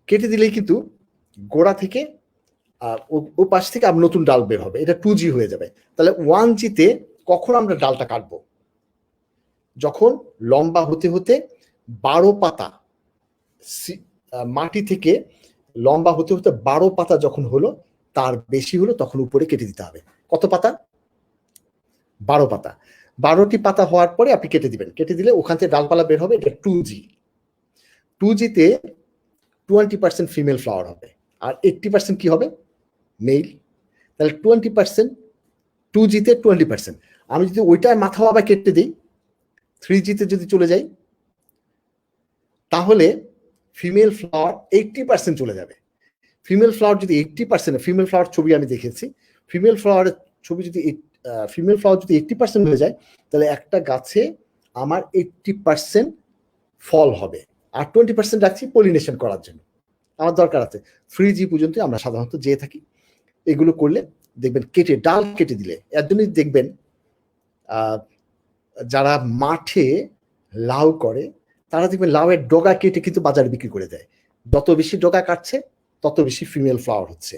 কেটে দিলেই কিন্তু গোড়া থেকে ও পাশ থেকে আবার নতুন ডাল বের হবে, এটা 2G হয়ে যাবে। তাহলে 1Gতে কখন আমরা ডালটা কাটবো? যখন লম্বা হতে হতে 12 পাতা, মাটি থেকে লম্বা হতে হতে 12 পাতা যখন হলো, তার বেশি হলো, তখন উপরে কেটে দিতে হবে। কত পাতা? 12 পাতা। 12টি পাতা হওয়ার পরে আপনি কেটে দিবেন, কেটে দিলে ওখান থেকে ডালপালা বের হবে, এটা 2G। 2Gতে 20% ফিমেল ফ্লাওয়ার হবে, আর 80% কি হবে? মেল। তাহলে 20%, 2Gতে 20%। আমি যদি ওইটার মাথাও আবার কেটে দিই, 3Gতে যদি চলে যাই, তাহলে ফিমেল ফ্লাওয়ার 80% চলে যাবে। ফিমেল ফ্লাওয়ার যদি 80%, ফিমেল ফ্লাওয়ার ছবি আমি দেখেছি, ফিমেল ফ্লাওয়ারের ছবি যদি ফিমেল ফ্লাওয়ার যদি 80% হয়ে যায়, তাহলে একটা গাছে আমার 80% ফল হবে, আর 20% রাখছি পলিনেশন করার জন্য। আমার দরকার আছে 3G পর্যন্ত আমরা সাধারণত যেয়ে থাকি। এগুলো করলে দেখবেন কেটে ডাল কেটে দিলে, এর জন্যই দেখবেন যারা মাঠে লাউ করে তারা দেখবেন লাউয়ের ডগা কেটে কিন্তু বাজারে বিক্রি করে দেয়। যত বেশি ডগা কাটছে তত বেশি ফিমেল ফ্লাওয়ার হচ্ছে।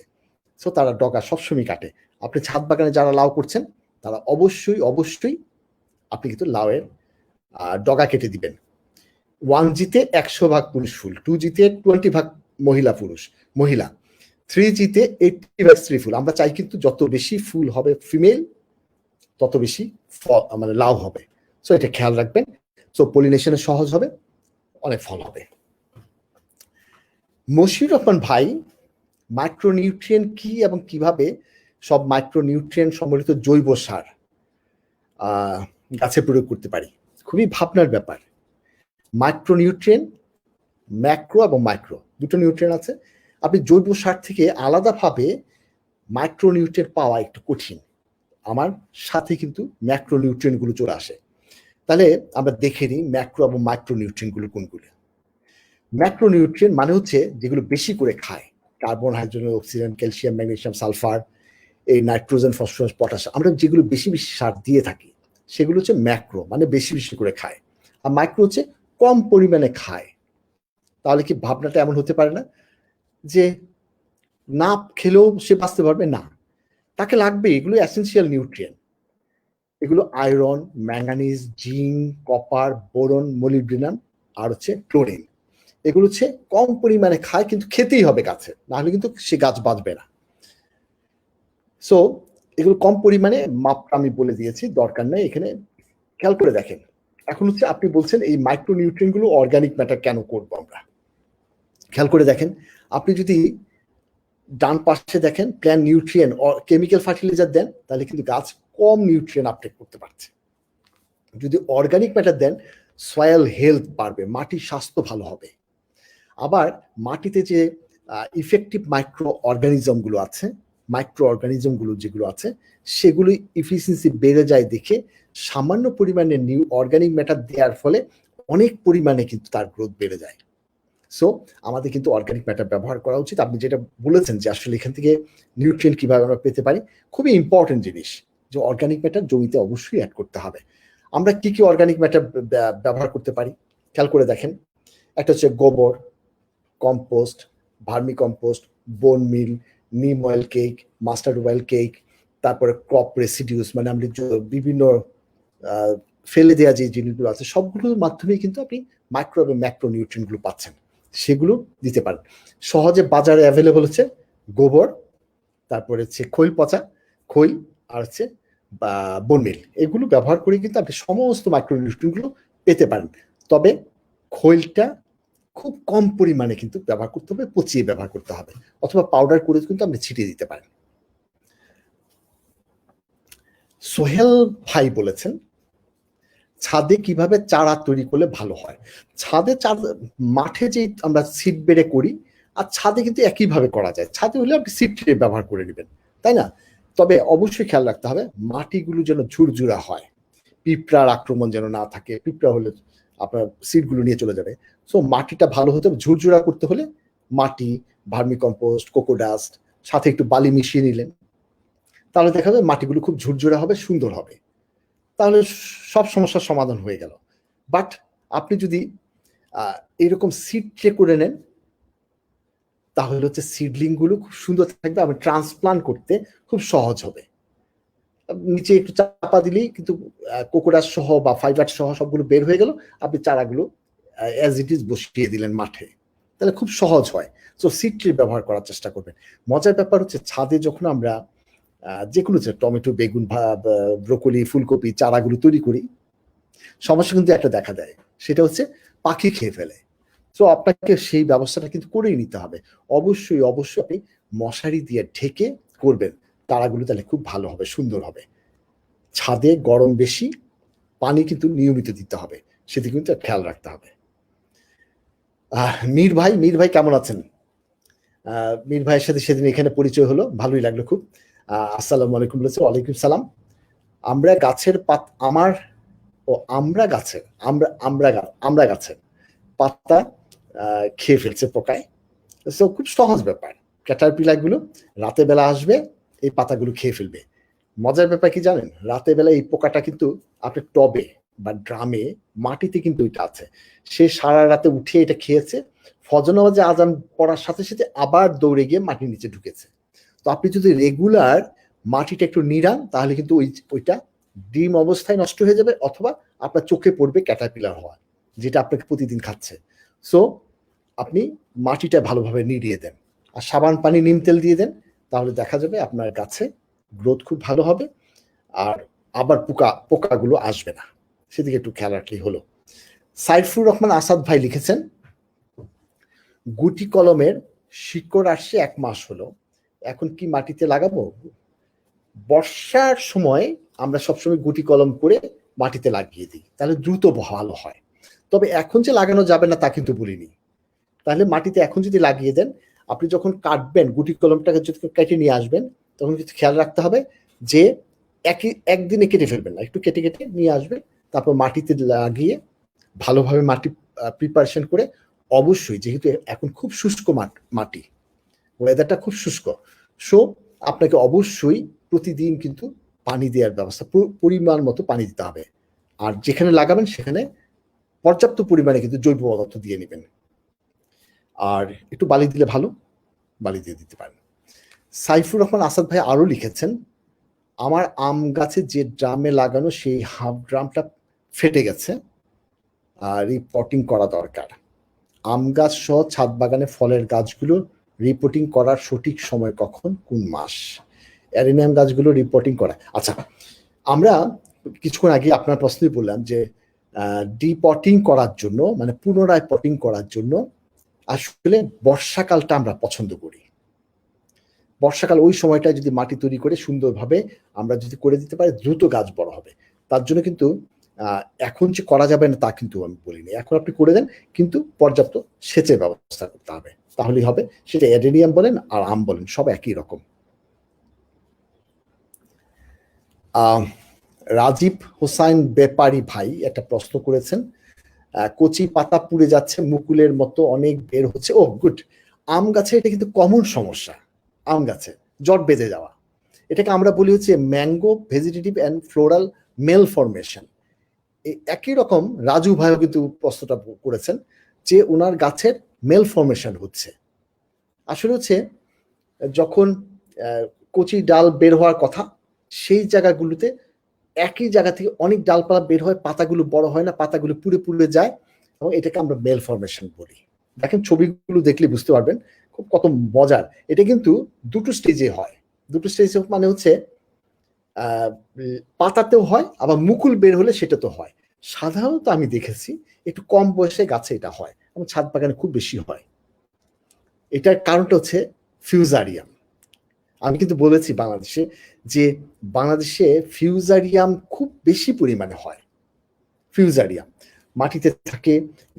সো তারা ডগা সবসময় কাটে। আপনি ছাদ বাগানে যারা লাউ করছেন তারা অবশ্যই অবশ্যই আপনি কিন্তু লাউয়ের ডগা কেটে দিবেন। 1Gতে 100% পুরুষ ফুল, 2Gতে 20% মহিলা, 3Gতে 80% স্ত্রী ফুল। আমরা চাই কিন্তু যত বেশি ফুল হবে ফিমেল, তত বেশি মানে লাউ হবে। সো এটা খেয়াল রাখবেন। সো পলিনেশনে সহজ হবে, অনেক ফল হবে। মশিউর রহমান ভাই মাইক্রোনিউট্রিয়েন্ট কি এবং কিভাবে সব মাইক্রোনিউট্রিয়েন্ট সম্বলিত জৈব সার গাছে প্রয়োগ করতে পারি, খুবই ভাবনার ব্যাপার। মাইক্রোনিউট্রিয়েন্ট, ম্যাক্রো এবং মাইক্রো দুটো নিউট্রিয়েন্ট আছে। আপনি জৈব সার থেকে আলাদাভাবে মাইক্রোনিউট্রিয়েন্ট পাওয়া একটু কঠিন, আমার সাথে কিন্তু ম্যাক্রোনিউট্রিয়েন্টগুলো চলে আসে। তাহলে আমরা দেখে নিই ম্যাক্রো এবং মাইক্রোনিউট্রিয়েন্টগুলো কোনগুলো। ম্যাক্রোনিউট্রিয়েন্ট মানে হচ্ছে যেগুলো বেশি করে খায়, carbon, hydrogen, oxygen, calcium, magnesium, sulphur, এই নাইট্রোজেন, ফসফরাস, পটাশ, আমরা যেগুলো বেশি বেশি সার দিয়ে থাকি সেগুলো হচ্ছে ম্যাক্রো, মানে বেশি বেশি করে খায়। আর মাইক্রো হচ্ছে কম পরিমাণে খায়। তাহলে কি ভাবনাটা এমন হতে পারে না যে না খেলেও সে বাঁচতে পারবে? না, তাকে লাগবে। এগুলো এসেনশিয়াল নিউট্রিয়েন্ট। এগুলো iron, manganese, zinc, copper, boron, molybdenum আর হচ্ছে ক্লোরিন। এগুলো হচ্ছে কম পরিমাণে খায়, কিন্তু খেতেই হবে গাছে, নাহলে কিন্তু সে গাছ বাঁচবে না। সো এগুলো কম পরিমাণে, মাপটা আমি বলে দিয়েছি, দরকার নেই এখানে। খেয়াল করে দেখেন, এখন হচ্ছে আপনি বলছেন এই মাইক্রোনিউট্রিয়েন্ট গুলো অর্গানিক ম্যাটার কেন করবো আমরা? খেয়াল করে দেখেন, আপনি যদি ডান পাশে দেখেন প্ল্যান্ট নিউট্রিয়েন্ট কেমিক্যাল ফার্টিলাইজার দেন, তাহলে কিন্তু গাছ কম নিউট্রিয়েন্ট আপটেক করতে পারছে। যদি অর্গানিক ম্যাটার দেন, সয়েল হেলথ বাড়বে, মাটির স্বাস্থ্য ভালো হবে। আবার মাটিতে যে ইফেক্টিভ মাইক্রো অর্গানিজমগুলো আছে, যেগুলো আছে সেগুলো ইফিসিয়েন্সি বেড়ে যায় দেখে সামান্য পরিমাণে নিউ অর্গানিক ম্যাটার দেওয়ার ফলে অনেক পরিমাণে কিন্তু তার গ্রোথ বেড়ে যায়। সো আমাদের কিন্তু অর্গানিক ম্যাটার ব্যবহার করা উচিত। আপনি যেটা বলেছেন যে আসলে এখান থেকে নিউট্রিয়েন্ট কিভাবে আমরা পেতে পারি, খুবই ইম্পর্টেন্ট জিনিস, যে অর্গানিক ম্যাটার জমিতে অবশ্যই অ্যাড করতে হবে। আমরা কি কি অর্গানিক ম্যাটার ব্যবহার করতে পারি খেয়াল করে দেখেন। একটা হচ্ছে গোবর, কম্পোস্ট, ভার্মি কম্পোস্ট, বোন মিল, নিম oil cake, mustard oil cake, তারপরে ক্রপ রেসিডিউস, মানে আমরা বিভিন্ন ফেলে দেওয়া যে জিনিসগুলো আছে সবগুলোর মাধ্যমে কিন্তু আপনি মাইক্রো এবং ম্যাক্রো নিউট্রিয়েন্টগুলো পাচ্ছেন, সেগুলো দিতে পারেন। সহজে বাজারে অ্যাভেলেবল হচ্ছে গোবর, তারপরে হচ্ছে খৈল পচা খৈল, আর হচ্ছে বোন মিল। এগুলো ব্যবহার করে কিন্তু আপনি সমস্ত মাইক্রো নিউট্রিয়েন্টগুলো পেতে পারেন। তবে খৈলটা খুব কম পরিমাণে কিন্তু ব্যবহার করতে হবে, পচিয়ে ব্যবহার করতে হবে, অথবা পাউডার করে কিন্তু আপনি ছিটিয়ে দিতে পারেন। সোহেল ভাই বলেছেন ছাদে কিভাবে চারা তৈরি করলে ভালো হয়। ছাদে মাঠে যে আমরা সিড বেড়ে করি আর ছাদে কিন্তু একইভাবে করা যায়। ছাদে হলে আপনি সিড ট্রে ব্যবহার করে নেবেন, তাই না? তবে অবশ্যই খেয়াল রাখতে হবে মাটিগুলো যেন ঝুরঝুরা হয়, পিঁপড়ার আক্রমণ যেন না থাকে। পিঁপড়া হলে আপনার সিডগুলো নিয়ে চলে যাবে। সো মাটিটা ভালো হতে হবে। ঝুরঝুরা করতে হলে মাটি, ভার্মি কম্পোস্ট, কোকোডাস্ট, সাথে একটু বালি মিশিয়ে নিলেন, তাহলে দেখা যাবে মাটিগুলো খুব ঝুরঝুরা হবে, সুন্দর হবে। তাহলে সব সমস্যার সমাধান হয়ে গেল। বাট আপনি যদি এরকম সিড ট্রে করে নেন, তাহলে হচ্ছে সিডলিংগুলো খুব সুন্দর থাকবে, এবং ট্রান্সপ্লান্ট করতে খুব সহজ হবে। নিচে একটু চাপা দিলেই কিন্তু কোকোডাস সহ বা ফাইবার সহ সবগুলো বের হয়ে গেল, আপনি চারাগুলো অ্যাজ ইট ইজ বসিয়ে দিলেন মাঠে, তাহলে খুব সহজ হয়। সো সিড ট্রে ব্যবহার করার চেষ্টা করবেন। মজার ব্যাপার হচ্ছে ছাদে যখন আমরা যে কোনো টমেটো, বেগুন, ব্রোকলি, ফুলকপি চারাগুলো তৈরি করি, সমস্যা কিন্তু একটা দেখা দেয়, সেটা হচ্ছে পাখি খেয়ে ফেলে। সো আপনাকে সেই ব্যবস্থাটা কিন্তু করেই নিতে হবে। অবশ্যই অবশ্যই আপনি মশারি দিয়ে ঢেকে করবেন চারাগুলো, তাহলে খুব ভালো হবে, সুন্দর হবে। ছাদে গরম বেশি, পানি কিন্তু নিয়মিত দিতে হবে, সেদিকে কিন্তু খেয়াল রাখতে হবে। মীর ভাই কেমন আছেন? মীর ভাইয়ের সাথে সেদিন এখানে পরিচয় হলো, ভালোই লাগলো খুব। আসসালামু আলাইকুম বলেছে। ওয়ালাইকুম সালাম। আমরা গাছের আমরা গাছের পাতা খেয়ে ফেলছে পোকায়। সো খুব সহজ ব্যাপার। ক্যাটারপিলার গুলো রাতে বেলা আসবে, এই পাতাগুলো খেয়ে ফেলবে। মজার ব্যাপার কি জানেন? রাতে বেলা এই পোকাটা কিন্তু আপনার টবে বা ড্রামে, মাটিতে কিন্তু এটা আছে। সে সারা রাতে উঠে এটা খেয়েছে, ফজর নামাজে আজান পড়ার সাথে সাথে আবার দৌড়ে গিয়ে মাটির নিচে ঢুকেছে। তো আপনি যদি রেগুলার মাটিটা একটু নিড়ান, তাহলে কিন্তু ওইটা ডিম অবস্থায় নষ্ট হয়ে যাবে, অথবা আপনার চোখে পড়বে ক্যাটারপিলার হওয়া, যেটা আপনাকে প্রতিদিন খাচ্ছে। সো আপনি মাটিটা ভালোভাবে নিড়িয়ে দেন, আর সাবান পানি, নিম তেল দিয়ে দেন, তাহলে দেখা যাবে আপনার গাছে গ্রোথ খুব ভালো হবে, আর আবার পোকাগুলো আসবে না। সেদিকে একটু খেয়াল রাখলেই হলো। সাইফুর রহমান আসাদ ভাই লিখেছেন, গুটি কলমের শিকড় আসছে 1 মাস হলো, এখন কি মাটিতে লাগাবো? বর্ষার সময় আমরা সবসময় গুটি কলম করে মাটিতে লাগিয়ে দিই, তাহলে দ্রুত ভালো হয়। তবে এখন যে লাগানো যাবে না তা কিন্তু বলিনি। তাহলে মাটিতে এখন যদি লাগিয়ে দেন, আপনি যখন কাটবেন, গুটি কলমটাকে যদি কেটে নিয়ে আসবেন, তখন কিন্তু খেয়াল রাখতে হবে যে একদিনে কেটে ফেলবেন না, একটু কেটে কেটে নিয়ে আসবেন, তারপর মাটিতে লাগিয়ে ভালোভাবে মাটি প্রিপারেশন করে, অবশ্যই যেহেতু এখন খুব শুষ্ক মাটি, ওয়েদারটা খুব শুষ্ক, সো আপনাকে অবশ্যই প্রতিদিন কিন্তু পানি দেওয়ার ব্যবস্থা, পরিমাণ মতো পানি দিতে হবে। আর যেখানে লাগাবেন সেখানে পর্যাপ্ত পরিমাণে কিন্তু জৈব পদার্থ দিয়ে নেবেন, আর একটু বালি দিলে ভালো, বালি দিয়ে দিতে পারেন। সাইফুর রহমান আসাদ ভাই আরো লিখেছেন, আমার আম গাছে যে ড্রামে লাগানো সেই হাফ ড্রামটা ফেটে গেছে, আর রিপোর্টিং করা দরকার। আম গাছ সহ ছাদ বাগানে ফলের গাছগুলো রিপোর্টিং করার সঠিক সময় কখন, কোন মাস? অ্যারিনিয়াম গাছগুলো রিপোর্টিং করা। আচ্ছা, আমরা কিছুক্ষণ আগে আপনার প্রশ্নই বললাম যে ডিপটিং করার জন্য, মানে পুনরায় পটিং করার জন্য আসলে বর্ষাকালটা আমরা পছন্দ করি। বর্ষাকাল, ওই সময়টায় যদি মাটি তৈরি করে সুন্দরভাবে আমরা যদি করে দিতে পারি, দ্রুত গাছ বড় হবে। তার জন্য কিন্তু এখন যে করা যাবে না তা কিন্তু আমি বলিনি, এখন আপনি করে দেন, কিন্তু পর্যাপ্ত সেচের ব্যবস্থা করতে হবে, তাহলেই হবে। সেটা অ্যাডেনিয়াম বলেন আর আম বলেন, সব একই রকম। রাজীব হোসাইন ব্যাপারী ভাই একটা প্রশ্ন করেছেন, কচি পাতা পুড়ে যাচ্ছে, মুকুলের মতো অনেক বের হচ্ছে। ও গুড। আম গাছে এটা কিন্তু কমন সমস্যা, আম গাছে জট বেঁধে যাওয়া, এটাকে আমরা বলি হচ্ছে mango vegetative and floral male formation. একই রকম রাজু ভাইও কিন্তু প্রশ্নটা করেছেন যে ওনার গাছের মেল ফরমেশন হচ্ছে। আসলে হচ্ছে যখন কচি ডাল বের হওয়ার কথা, সেই জায়গাগুলোতে একই জায়গা থেকে অনেক ডালপালা বের হয়, পাতাগুলো বড় হয় না, পাতাগুলো পুড়ে পুড়ে যায়, এবং এটাকে আমরা মেল ফরমেশন বলি। দেখেন ছবিগুলো দেখলে বুঝতে পারবেন খুব কত মজার। এটা কিন্তু দুটো স্টেজে হয়, দুটো স্টেজ মানে হচ্ছে পাতাতেও হয়, আবার মুকুল বের হলে সেটা তো হয়। সাধারণত আমি দেখেছি একটু কম বয়সে গাছে এটা হয় এবং ছাদ বাগানে খুব বেশি হয়। এটার কারণটা হচ্ছে ফিউজারিয়াম। আমি কিন্তু বলেছি যে বাংলাদেশে ফিউজারিয়াম খুব বেশি পরিমাণে হয়। ফিউজারিয়াম মাটিতে থাকে,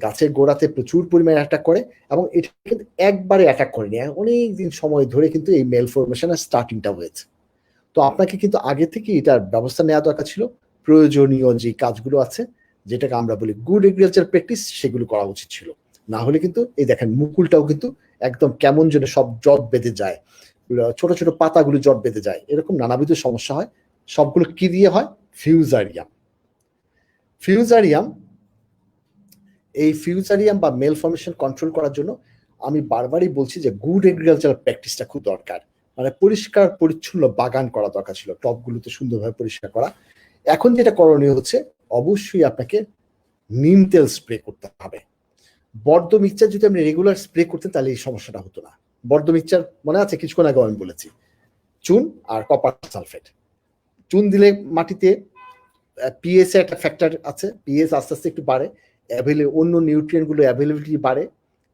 গাছের গোড়াতে প্রচুর পরিমাণে অ্যাটাক করে এবং এটা কিন্তু একবারে অ্যাটাক করেনি, অনেক দিন সময় ধরে কিন্তু এই মেল ফর্মেশনের স্টার্টিংটা হয়েছে। তো আপনাকে কিন্তু আগে থেকে এটার ব্যবস্থা নেওয়া দরকার ছিল। প্রয়োজনীয় যে কাজগুলো আছে, যেটাকে আমরা বলি গুড এগ্রিকালচার প্র্যাকটিস, সেগুলো করা উচিত ছিল। না হলে কিন্তু এই দেখেন মুকুলটাও কিন্তু একদম কেমন যেন সব জট বেঁধে যায়, ছোট ছোট পাতাগুলো জট বেঁধে যায়, এরকম নানাবিধ সমস্যা হয়। সবগুলো কি দিয়ে হয়? ফিউজারিয়াম। ফিউজারিয়াম এই ফিউজারিয়াম বা মেল ফর্মেশন কন্ট্রোল করার জন্য আমি বারবারই বলছি যে গুড এগ্রিকালচার প্র্যাকটিসটা খুব দরকার। মানে পরিষ্কার পরিচ্ছন্ন বাগান করা দরকার ছিল, টবগুলোতে সুন্দরভাবে পরিষ্কার করা। এখন যেটা করণীয় হচ্ছে, অবশ্যই আপনাকে নিম তেল স্প্রে করতে হবে। বর্ধ মিক্সচার যদি আপনি রেগুলার স্প্রে করতেন তাহলে এই সমস্যাটা হতো না। বর্ধ মিক্সচার মনে আছে কিছুক্ষণ আগে আমি বলেছি, চুন আর কপার সালফেট। চুন দিলে মাটিতে পিএস এর একটা ফ্যাক্টর আছে, পিএস আস্তে আস্তে একটু বাড়ে, অন্য নিউট্রিয়েন্ট গুলো অ্যাভেলেবিলিটি বাড়ে,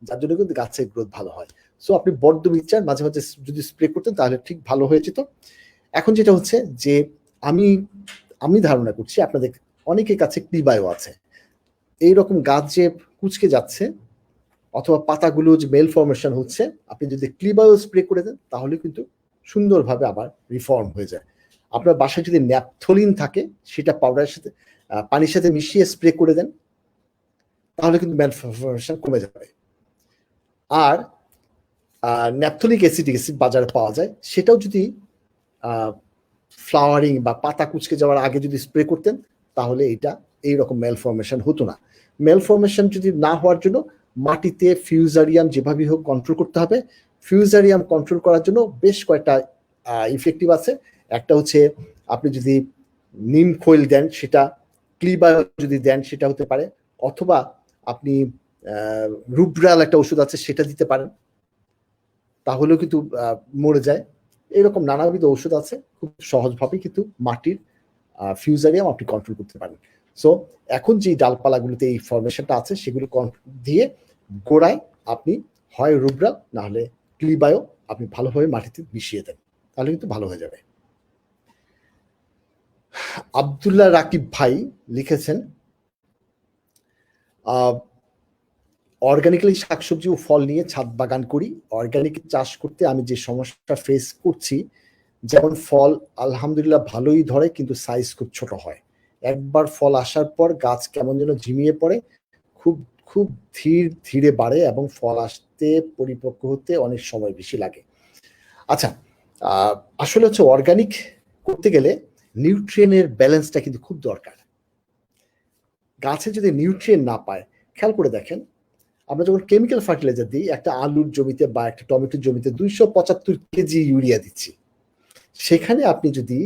যার জন্য কিন্তু গাছের গ্রোথ ভালো হয়। সো আপনি বর্ধ মিক্সচার মাঝে মাঝে যদি স্প্রে করতেন তাহলে ঠিক ভালো হয়ে যেত। এখন যেটা হচ্ছে যে আমি ধারণা করছি আপনাদের অনেকের কাছে ক্লিবায়ো আছে। এইরকম গাছ যে কুচকে যাচ্ছে অথবা পাতাগুলো যে মেল ফর্মেশন হচ্ছে, আপনি যদি ক্লিবায়ো স্প্রে করে দেন তাহলে কিন্তু সুন্দরভাবে আবার রিফর্ম হয়ে যায়। আপনার বাসায় যদি ন্যাপথলিন থাকে, সেটা পাউডারের সাথে পানির সাথে মিশিয়ে স্প্রে করে দেন, তাহলে কিন্তু মেল ফর্মেশন কমে যাবে। আর ন্যাপথলিক অ্যাসিডিক অ্যাসিড বাজারে পাওয়া যায়, সেটাও যদি ফ্লাওয়ারিং বা পাতা কুচকে যাওয়ার আগে যদি স্প্রে করতেন তাহলে এটা এইরকম মেল ফর্মেশন হতো না। মেল ফর্মেশন যদি না হওয়ার জন্য মাটিতে ফিউজারিয়াম যেভাবে হোক কন্ট্রোল করতে হবে। ফিউজারিয়াম কন্ট্রোল করার জন্য বেশ কয়েকটা ইফেক্টিভ আছে। একটা হচ্ছে আপনি যদি নিম খৈল দেন, সেটা ক্লিবায়ো যদি দেন সেটা হতে পারে, অথবা আপনি রুব্রাল একটা ওষুধ আছে সেটা দিতে পারেন, তাহলেও কিন্তু মরে যায়। এরকম নানাবিধ ঔষধ আছে, খুব সহজভাবেই কিন্তু মাটির ফিউজারিয়াম আপনি কন্ট্রোল করতে পারেন। সো এখন যে ডালপালাগুলোতে এই ফরমেশনটা আছে সেগুলো দিয়ে গোড়ায় আপনি হয় রুব্রাল না হলে ক্লিবায়ো আপনি ভালোভাবে মাটিতে মিশিয়ে দেন, তাহলে কিন্তু ভালো হয়ে যাবে। আব্দুল্লাহ রাকিব ভাই লিখেছেন, অর্গানিক্যালি শাকসবজি ও ফল নিয়ে ছাদ বাগান করি। অর্গানিক চাষ করতে আমি যে সমস্যা ফেস করছি, যেমন ফল আলহামদুলিল্লাহ ভালোই ধরে কিন্তু সাইজ খুব ছোট হয়। একবার ফল আসার পর গাছ কেমন যেন ঝিমিয়ে পড়ে, খুব খুব ধীরে বাড়ে এবং ফল আসতে পরিপক্ক হতে অনেক সময় বেশি লাগে। আচ্ছা, আসলে হচ্ছে অর্গানিক করতে গেলে নিউট্রিয়েন্টের ব্যালেন্সটা কিন্তু খুব দরকার। গাছে যদি নিউট্রিয়েন্ট না পায়, খেয়াল করে দেখেন, আমরা যখন কেমিক্যাল ফার্টিলাইজার দিই, একটা আলুর জমিতে বা একটা টমেটোর জমিতে 275 কেজি ইউরিয়া দিচ্ছি, সেখানে আপনি যদি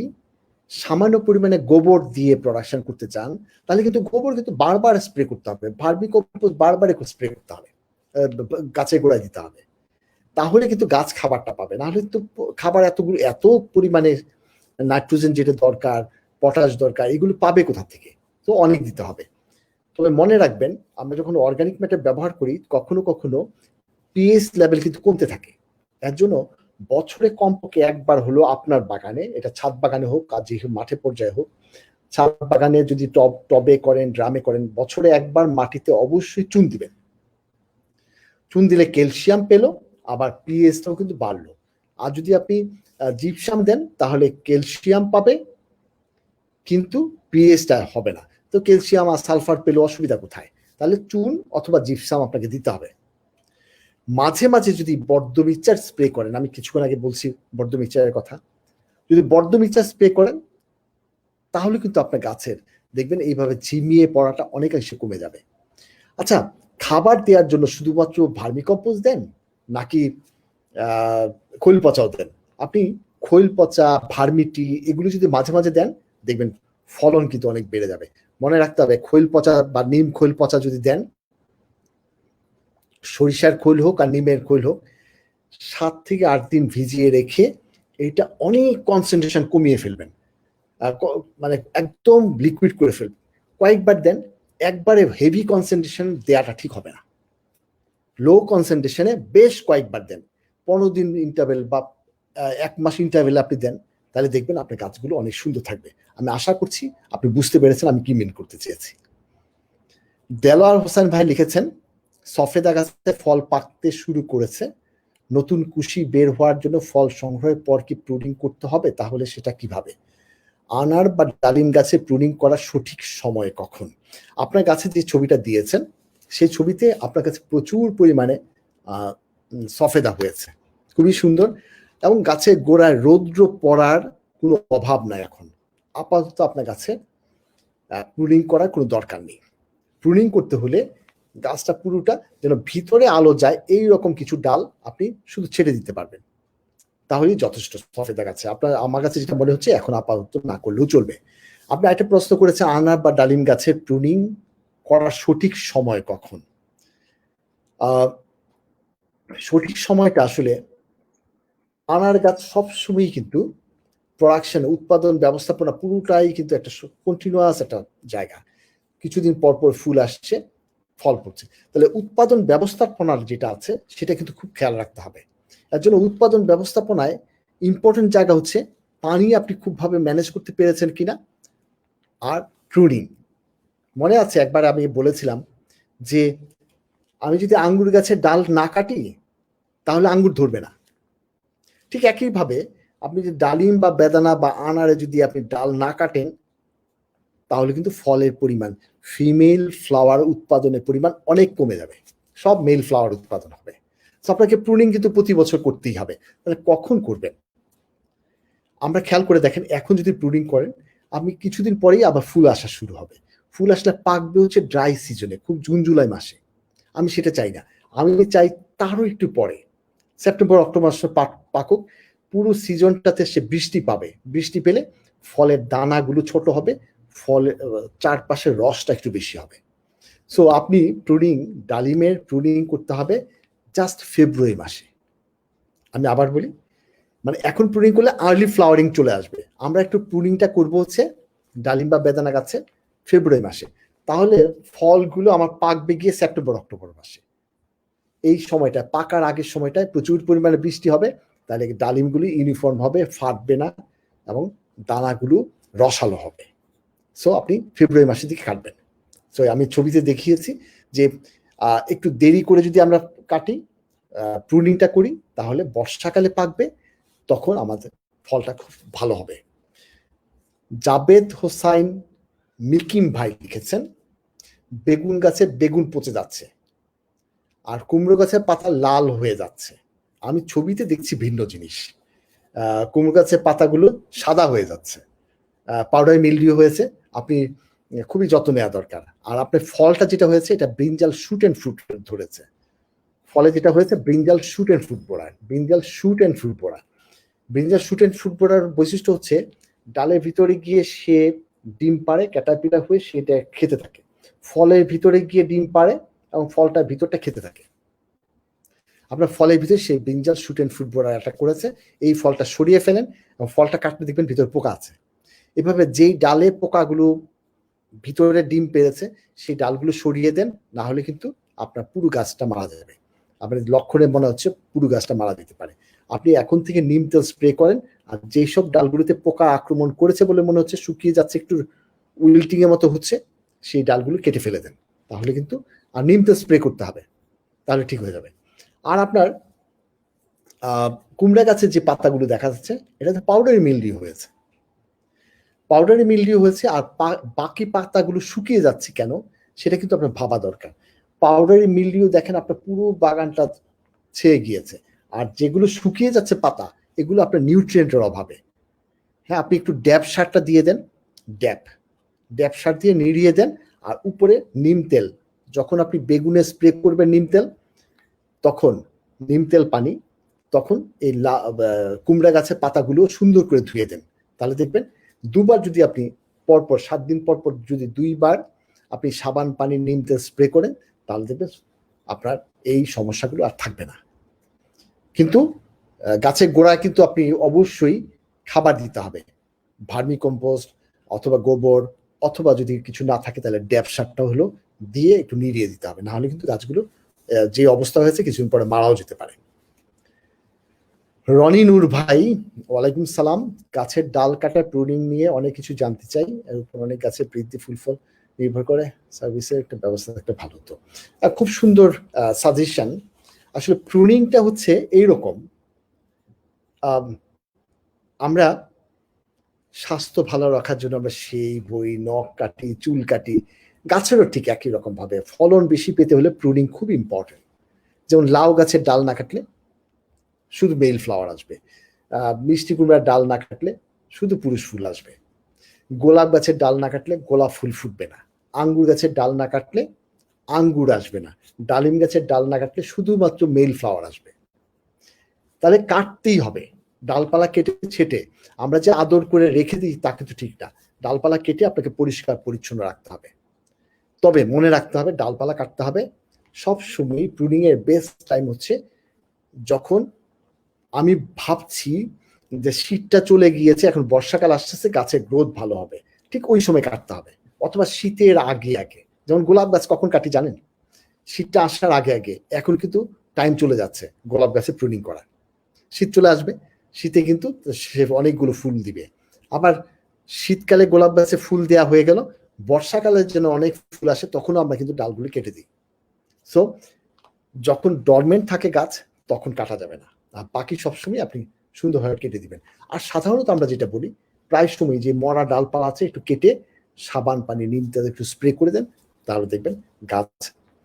সামান্য পরিমাণে গোবর দিয়ে প্রোডাকশন করতে চান, তাহলে কিন্তু গোবর কিন্তু বারবার স্প্রে করতে হবে, ভার্মিকম্পোস্ট বারবার স্প্রে করতে হবে, গাছের গোড়ায় দিতে হবে, তাহলে কিন্তু গাছ খাবারটা পাবে। না হলে তো খাবার এত পরিমাণে নাইট্রোজেন যেটা দরকার, পটাশ দরকার, এগুলো পাবে কোথা থেকে? তো অনেক দিতে হবে। তবে মনে রাখবেন, আমরা যখন অর্গানিক ম্যাটার ব্যবহার করি কখনো কখনো পিএইচ লেভেল কিন্তু কমতে থাকে। এর জন্য বছরে কমপক্ষে একবার হলো আপনার বাগানে, এটা ছাদ বাগানে হোক আর যে মাঠে পর্যায়ে হোক, ছাদ বাগানে যদি টবে করেন, ড্রামে করেন, বছরে একবার মাটিতে অবশ্যই চুন দিবেন। চুন দিলে ক্যালসিয়াম পেলো, আবার পিএইচটাও কিন্তু বাড়লো। আর যদি আপনি জিপসাম দেন তাহলে ক্যালসিয়াম পাবে কিন্তু পিএইচটা হবে না। তো ক্যালসিয়াম আর সালফার পেলে অসুবিধা কোথায়? তাহলে চুন অথবা জিপসাম আপনাকে দিতে হবে। মাঝে মাঝে যদি বর্ধ মিক্সচার স্প্রে করেন, আমি কিছুক্ষণ আগে বলছি বর্ধ মিক্সচারের কথা, যদি বর্ধ মিক্সচার স্প্রে করেন তাহলে কিন্তু আপনার গাছের দেখবেন এইভাবে ঝিমিয়ে পড়াটা অনেকাংশে কমে যাবে। আচ্ছা, খাবার দেওয়ার জন্য শুধুমাত্র ভার্মিকম্পোস্ট দেন নাকি খৈল পচাও দেন? আপনি খৈল পচা, ভার্মিটি এগুলো যদি মাঝে মাঝে দেন, দেখবেন ফলন কিন্তু অনেক বেড়ে যাবে। মনে রাখতে হবে, খৈল পচা বা নিম খৈল পচা যদি দেন, সরিষার খৈল হোক আর নিমের খৈল হোক, 7 থেকে 8 দিন ভিজিয়ে রেখে এটা অনেক কনসেন্ট্রেশন কমিয়ে ফেলবেন, মানে একদম লিকুইড করে ফেলবেন, কয়েকবার দেন, একবারে হেভি কনসেন্ট্রেশন দেওয়াটা ঠিক হবে না। লো কনসেন্ট্রেশনে বেশ কয়েকবার দেন, 15 দিন ইন্টারভেল বা 1 মাস ইন্টারভেল আপনি দেন, তাহলে দেখবেন আপনার গাছগুলো অনেক সুন্দর থাকবে। আমি আশা করছি আপনি বুঝতে পেরেছেন আমি কি মিন করতে চেয়েছি। দেলোয়ার হোসেন ভাই লিখেছেন, সফেদা গাছে ফল পাকতে শুরু করেছে, নতুন কুশি বের হওয়ার জন্য ফল সংগ্রহের পর কি প্রুনিং করতে হবে, তাহলে সেটা কিভাবে? আনার বা ডালিম গাছে প্রুনিং করার সঠিক সময় কখন? আপনার গাছে যে ছবিটা দিয়েছেন সেই ছবিতে আপনার কাছে প্রচুর পরিমাণে সফেদা হয়েছে, খুবই সুন্দর, এবং গাছের গোড়ায় রৌদ্র পড়ার কোনো অভাব নাই। এখন আপাতত আপনার গাছে প্রুনিং করার কোনো দরকার নেই। প্রুনিং করতে হলে গাছটা পুরোটা যেন ভিতরে আলো যায় এই রকম কিছু ডাল আপনি শুধু ছেড়ে দিতে পারবেন, তাহলেই যথেষ্ট সফেদা গাছে। আপনার আমার কাছে যেটা মনে হচ্ছে এখন আপাতত না করলেও চলবে। আপনি একটা প্রশ্ন করেছেন আনার বা ডালিম গাছের প্রুনিং করার সঠিক সময় কখন? সঠিক সময়টা আসলে আনার গাছ সবসময়ই কিন্তু প্রোডাকশন উৎপাদন ব্যবস্থাপনা পুরোটাই কিন্তু একটা কন্টিনিউয়াস একটা জায়গা, কিছুদিন পর পর ফুল আসছে, ফল পড়ছে, তাহলে উৎপাদন ব্যবস্থাপনার যেটা আছে সেটা কিন্তু খুব খেয়াল রাখতে হবে। এর জন্য উৎপাদন ব্যবস্থাপনায় ইম্পর্টেন্ট জায়গা হচ্ছে পানি আপনি খুবভাবে ম্যানেজ করতে পেরেছেন কিনা, আর প্রুনিং। মনে আছে একবার আমি বলেছিলাম যে আমি যদি আঙ্গুর গাছের ডাল না কাটি তাহলে আঙ্গুর ধরবে না, ঠিক একইভাবে আপনি যদি ডালিম বা বেদানা বা আনারে যদি আপনি ডাল না কাটেন তাহলে কিন্তু ফলের পরিমাণ, ফিমেল ফ্লাওয়ার উৎপাদনের পরিমাণ অনেক কমে যাবে, সব মেল ফ্লাওয়ার উৎপাদন হবে। আপনাকে প্রুনিং কিন্তু প্রতি বছর করতেই হবে। তাহলে কখন করবেন? আমরা খেয়াল করে দেখেন, এখন যদি প্রুনিং করেন আপনি কিছুদিন পরেই আবার ফুল আসা শুরু হবে, ফুল আসলে পাকবে হচ্ছে ড্রাই সিজনে, খুব জুন জুলাই মাসে। আমি সেটা চাই না, আমি চাই তারও একটু পরে, সেপ্টেম্বর অক্টোবর মাসে পাকুক, পুরো সিজনটাতে সে বৃষ্টি পাবে, বৃষ্টি পেলে ফলের দানাগুলো ছোট হবে, ফলের চারপাশের রসটা একটু বেশি হবে। সো আপনি প্রুনিং, ডালিমের প্রুনিং করতে হবে জাস্ট ফেব্রুয়ারি মাসে। আমি আবার বলি, মানে এখন প্রুনিং করলে আর্লি ফ্লাওয়ারিং চলে আসবে, আমরা একটু প্রুনিংটা করবো হচ্ছে ডালিম বা বেদানা গাছে ফেব্রুয়ারি মাসে, তাহলে ফলগুলো আমার পাকবে গিয়ে সেপ্টেম্বর অক্টোবর মাসে। এই সময়টা পাকার আগের সময়টায় প্রচুর পরিমাণে বৃষ্টি হবে, তাহলে ডালিমগুলি ইউনিফর্ম হবে, ফাটবে না এবং দানাগুলো রসালো হবে। সো আপনি ফেব্রুয়ারি মাসের দিকে কাটবেন। সো আমি ছবিতে দেখিয়েছি যে একটু দেরি করে যদি আমরা কাটি, প্রুনিংটা করি, তাহলে বর্ষাকালে পাকবে, তখন আমাদের ফলটা খুব ভালো হবে। জাবেদ হোসাইন মিকিম ভাই লিখেছেন, বেগুন গাছে বেগুন পচে যাচ্ছে আর কুমড়ো গাছের পাতা লাল হয়ে যাচ্ছে। আমি ছবিতে দেখছি ভিন্ন জিনিস, কুমড়ো গাছের পাতাগুলো সাদা হয়ে যাচ্ছে, পাউডার মিলডিউ হয়েছে, আপনি খুবই যত্ন নেওয়া দরকার। আর আপনার ফলটা যেটা হয়েছে এটা ব্রিঞ্জাল শুট অ্যান্ড ফ্রুট ধরেছে, ফলে যেটা হয়েছে ব্রিঞ্জাল শুট অ্যান্ড ফ্রুট পড়া, ব্রিঞ্জাল শুট অ্যান্ড ফ্রুট পড়া। ব্রিঞ্জাল শুট অ্যান্ড ফ্রুট পড়ার বৈশিষ্ট্য হচ্ছে ডালের ভিতরে গিয়ে সে ডিম পাড়ে, ক্যাটারপিলার হয়ে সেটা খেতে থাকে, ফলের ভিতরে গিয়ে ডিম পাড়ে এবং ফলটার ভিতরটা খেতে থাকে। আপনার ফলের ভিতরে সেই ব্রিঞ্জাল শুট অ্যান্ড ফ্রুট পড়া অ্যাটাক করেছে, এই ফলটা সরিয়ে ফেলেন এবং ফলটা কাটলে দেখবেন ভিতরে পোকা আছে। এভাবে যেই ডালে পোকাগুলো ভিতরে ডিম পেরেছে সেই ডালগুলো সরিয়ে দেন, না হলে কিন্তু আপনার পুরো গাছটা মারা যাবে। আপনার লক্ষণে মনে হচ্ছে পুরো গাছটা মারা যেতে পারে। আপনি এখন থেকে নিম তেল স্প্রে করেন, আর যেই সব ডালগুলোতে পোকা আক্রমণ করেছে বলে মনে হচ্ছে শুকিয়ে যাচ্ছে, একটু উইল্টিং এর মতো হচ্ছে, সেই ডালগুলো কেটে ফেলে দেন, তাহলে কিন্তু আর নিম তেল স্প্রে করতে হবে, তাহলে ঠিক হয়ে যাবে। আর আপনার কুমড়া গাছের যে পাতাগুলো দেখা যাচ্ছে এটাতে পাউডারি মিলডিউ হয়েছে, পাউডারি মিলডিউ হয়েছে, আর বাকি পাতাগুলো শুকিয়ে যাচ্ছে কেন সেটা কিন্তু আপনার ভাবা দরকার। পাউডারি মিলডিউ দেখেন আপনার পুরো বাগানটা ছেয়ে গিয়েছে, আর যেগুলো শুকিয়ে যাচ্ছে পাতা এগুলো আপনার নিউট্রিয়েন্টের অভাবে। হ্যাঁ, আপনি একটু ড্যাপ সারটা দিয়ে দেন, ড্যাপ সার দিয়ে নিড়িয়ে দেন, আর উপরে নিম তেল, যখন আপনি বেগুনে স্প্রে করবেন নিম তেল, তখন নিম তেল পানি, তখন এই কুমড়া গাছের পাতাগুলো সুন্দর করে ধুয়ে দেন, তাহলে দেখবেন দুবার যদি আপনি পরপর 7 দিন পরপর যদি 2 বার আপনি সাবান পানি নিম তেল স্প্রে করেন, তাহলে দেখবেন আপনার এই সমস্যাগুলো আর থাকবে না। কিন্তু গাছের গোড়ায় কিন্তু আপনি অবশ্যই খাবার দিতে হবে, ভার্মি কম্পোস্ট অথবা গোবর অথবা যদি কিছু না থাকে তাহলে ড্যাপ সারটা হলো দিয়ে একটু নিড়িয়ে দিতে হবে, না হলে কিন্তু গাছগুলো যে অবস্থা হয়েছে কিছুদিন পরে মারাও যেতে পারে। রনি নূর ভাই, ওয়ালাইকুম সালাম। গাছের ডাল কাটা প্রুনিং নিয়ে অনেক কিছু জানতে চাই, এর উপর অনেক গাছের বৃদ্ধি ফুল ফল নির্ভর করে, সার্ভিসের একটা ব্যবস্থা একটা ভালো। তো খুব সুন্দর সাজেশন। আসলে প্রুনিংটা হচ্ছে এইরকম, আমরা স্বাস্থ্য ভালো রাখার জন্য আমরা সেই বই, নখ কাটি, চুল কাটি, গাছেরও ঠিক একই রকম ভাবে ফলন বেশি পেতে হলে প্রুনিং খুব ইম্পর্টেন্ট। যেমন লাউ গাছের ডাল না কাটলে শুধু মেল ফ্লাওয়ার আসবে, মিষ্টি কুমড়ার ডাল না কাটলে শুধু পুরুষ ফুল আসবে, গোলাপ গাছের ডাল না কাটলে গোলাপ ফুল ফুটবে না, আঙ্গুর গাছের ডাল না কাটলে আঙ্গুর আসবে না, ডালিম গাছের ডাল না কাটলে শুধুমাত্র মেল ফ্লাওয়ার আসবে। তাহলে কাটতেই হবে, ডালপালা কেটে ছেটে আমরা যে আদর করে রেখে দিই তা কিন্তু ঠিক না। ডালপালা কেটে আপনাকে পরিষ্কার পরিচ্ছন্ন রাখতে হবে। তবে মনে রাখতে হবে ডালপালা কাটতে হবে সবসময়। প্রুনিং এর বেস্ট টাইম হচ্ছে যখন আমি ভাবছি যে শীতটা চলে গিয়েছে, এখন বর্ষাকাল আসতেছে, গাছের গ্রোথ ভালো হবে, ঠিক ওই সময় কাটতে হবে। অথবা শীতের আগে আগে, যেমন গোলাপ গাছ কখন কাটি জানেন? শীতটা আসার আগে আগে। এখন কিন্তু টাইম চলে যাচ্ছে গোলাপ গাছে প্রুনিং করা, শীত চলে আসবে, শীতে কিন্তু সে অনেকগুলো ফুল দিবে। আবার শীতকালে গোলাপ গাছে ফুল দেওয়া হয়ে গেল, বর্ষাকালের জন্য অনেক ফুল আসে, তখনও আমরা কিন্তু ডালগুলো কেটে দিই। সো যখন ডরমেন্ট থাকে গাছ তখন কাটা যাবে না, আর বাকি সবসময় আপনি সুন্দরভাবে কেটে দিবেন। আর সাধারণত আমরা যেটা বলি, প্রায় সময় যে মরা ডালপালা আছে একটু কেটে সাবান পানি নিম তেল একটু স্প্রে করে দেন, তাহলে দেখবেন গাছ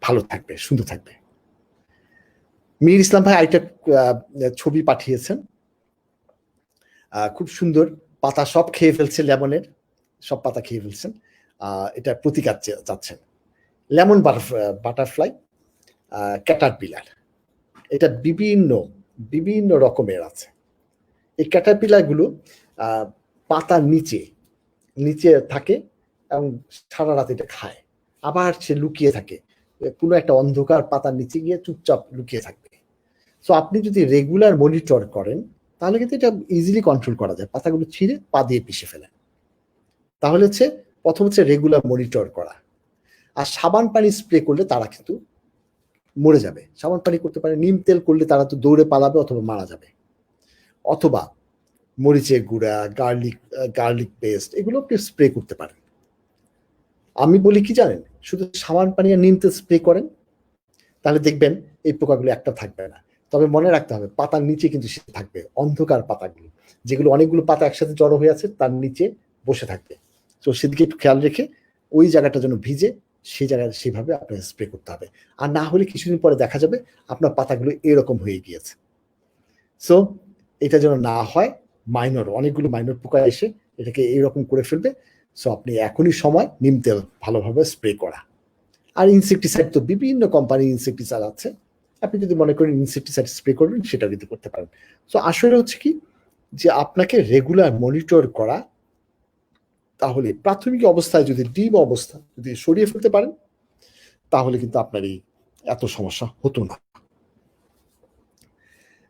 ভালো থাকবে, সুন্দর থাকবে। মীর ইসলাম ভাই আরেকটা ছবি পাঠিয়েছেন, খুব সুন্দর। পাতা সব খেয়ে ফেলছে, লেমনের সব পাতা খেয়ে ফেলছেন, এটা প্রতিকার চাচ্ছেন। লেমন বাটারফ্লাই, ক্যাটারপিলার, এটা বিভিন্ন বিভিন্ন রকমের আছে। এই ক্যাটারপিলার গুলো পাতার নিচে নিচে থাকে এবং সারা রাত এটা খায়, আবার সে লুকিয়ে থাকে কোনো একটা অন্ধকার পাতার নিচে গিয়ে চুপচাপ লুকিয়ে থাকবে। সো আপনি যদি রেগুলার মনিটর করেন তাহলে কিন্তু এটা ইজিলি কন্ট্রোল করা যায়। পাতাগুলো ছিঁড়ে পা দিয়ে পিষে ফেলে। তাহলে হচ্ছে প্রথম হচ্ছে রেগুলার মনিটর করা। আর সাবান পানি স্প্রে করলে তারা কিন্তু মরে যাবে। সাবান পানি করতে পারে, নিম তেল করলে তারা তো দৌড়ে পালাবে অথবা মারা যাবে। অথবা মরিচের গুঁড়া, গার্লিক পেস্ট, এগুলো আপনি স্প্রে করতে পারেন। আমি বলি কি জানেন, শুধু সাবান পানি আর নিম তেল স্প্রে করেন, তাহলে দেখবেন এই পোকাগুলো একটা থাকবে না। তবে মনে রাখতে হবে পাতার নিচে কিন্তু সে থাকবে, অন্ধকার পাতাগুলো, যেগুলো অনেকগুলো পাতা একসাথে জড়ো হয়ে আছে তার নিচে বসে থাকবে। তো সেদিকে একটু খেয়াল রেখে ওই জায়গাটা যেন ভিজে, সেই জায়গায় সেভাবে আপনার স্প্রে করতে হবে। আর না হলে কিছুদিন পরে দেখা যাবে আপনার পাতাগুলো এরকম হয়ে গিয়েছে। সো এটা যেন না হয়, অনেকগুলো মাইনর পোকা এসে এটাকে এইরকম করে ফেলবে। সো আপনি এখনই সময় নিম তেল ভালোভাবে স্প্রে করা। আর ইনসেকটিসাইড তো বিভিন্ন কোম্পানির ইনসেকটিসাইড আছে, আপনি যদি মনে করেন ইনসেকটিসাইড স্প্রে করবেন সেটা কিন্তু করতে পারেন। সো আসলে হচ্ছে কি যে আপনাকে রেগুলার মনিটর করা, তাহলে প্রাথমিক অবস্থায় যদি ডিম অবস্থা যদি সরিয়ে ফেলতে পারেন তাহলে কিন্তু আপনার এই এত সমস্যা হতো না।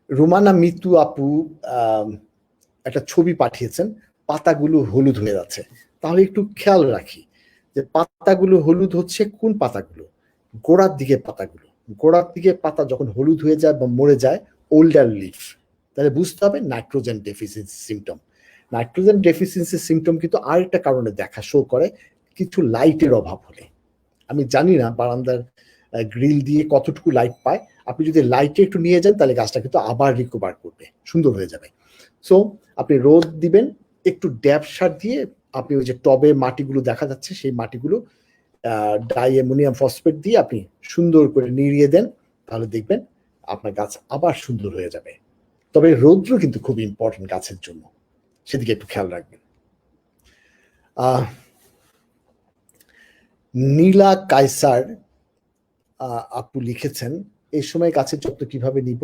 রুমানা মিতু আপু একটা ছবি পাঠিয়েছেন, পাতাগুলো হলুদ হয়ে যাচ্ছে। তাহলে একটু খেয়াল রাখি যে পাতাগুলো হলুদ হচ্ছে কোন পাতাগুলো, গোড়ার দিকে পাতাগুলো। গোড়ার দিকে পাতা যখন হলুদ হয়ে যায় বা মরে যায়, ওল্ডার লিফ, তাহলে বুঝতে হবে nitrogen deficiency symptom. Nitrogen deficiency symptom কিন্তু আরেকটা কারণে শো করে, কিছু লাইটের অভাব হলে। আমি জানি না বারান্দার গ্রিল দিয়ে কতটুকু লাইট পায়, আপনি যদি লাইটে একটু নিয়ে যান তাহলে গাছটা কিন্তু আবার রিকভার করবে, সুন্দর হয়ে যাবে। সো আপনি রোদ দিবেন, একটু ড্যাপ সার দিয়ে আপনি ওই যে টবে মাটিগুলো দেখা যাচ্ছে সেই মাটিগুলো ডাই অ্যামোনিয়াম ফসফেট দিয়ে আপনি সুন্দর করে নিড়িয়ে দেন, তাহলে দেখবেন আপনার গাছ আবার সুন্দর হয়ে যাবে। তবে রৌদ্র কিন্তু খুব ইম্পর্টেন্ট গাছের জন্য, সেদিকে একটু খেয়াল রাখবেন। নীলা কায়সার আপু লিখেছেন, এই সময় গাছের যত্ন কিভাবে নিব,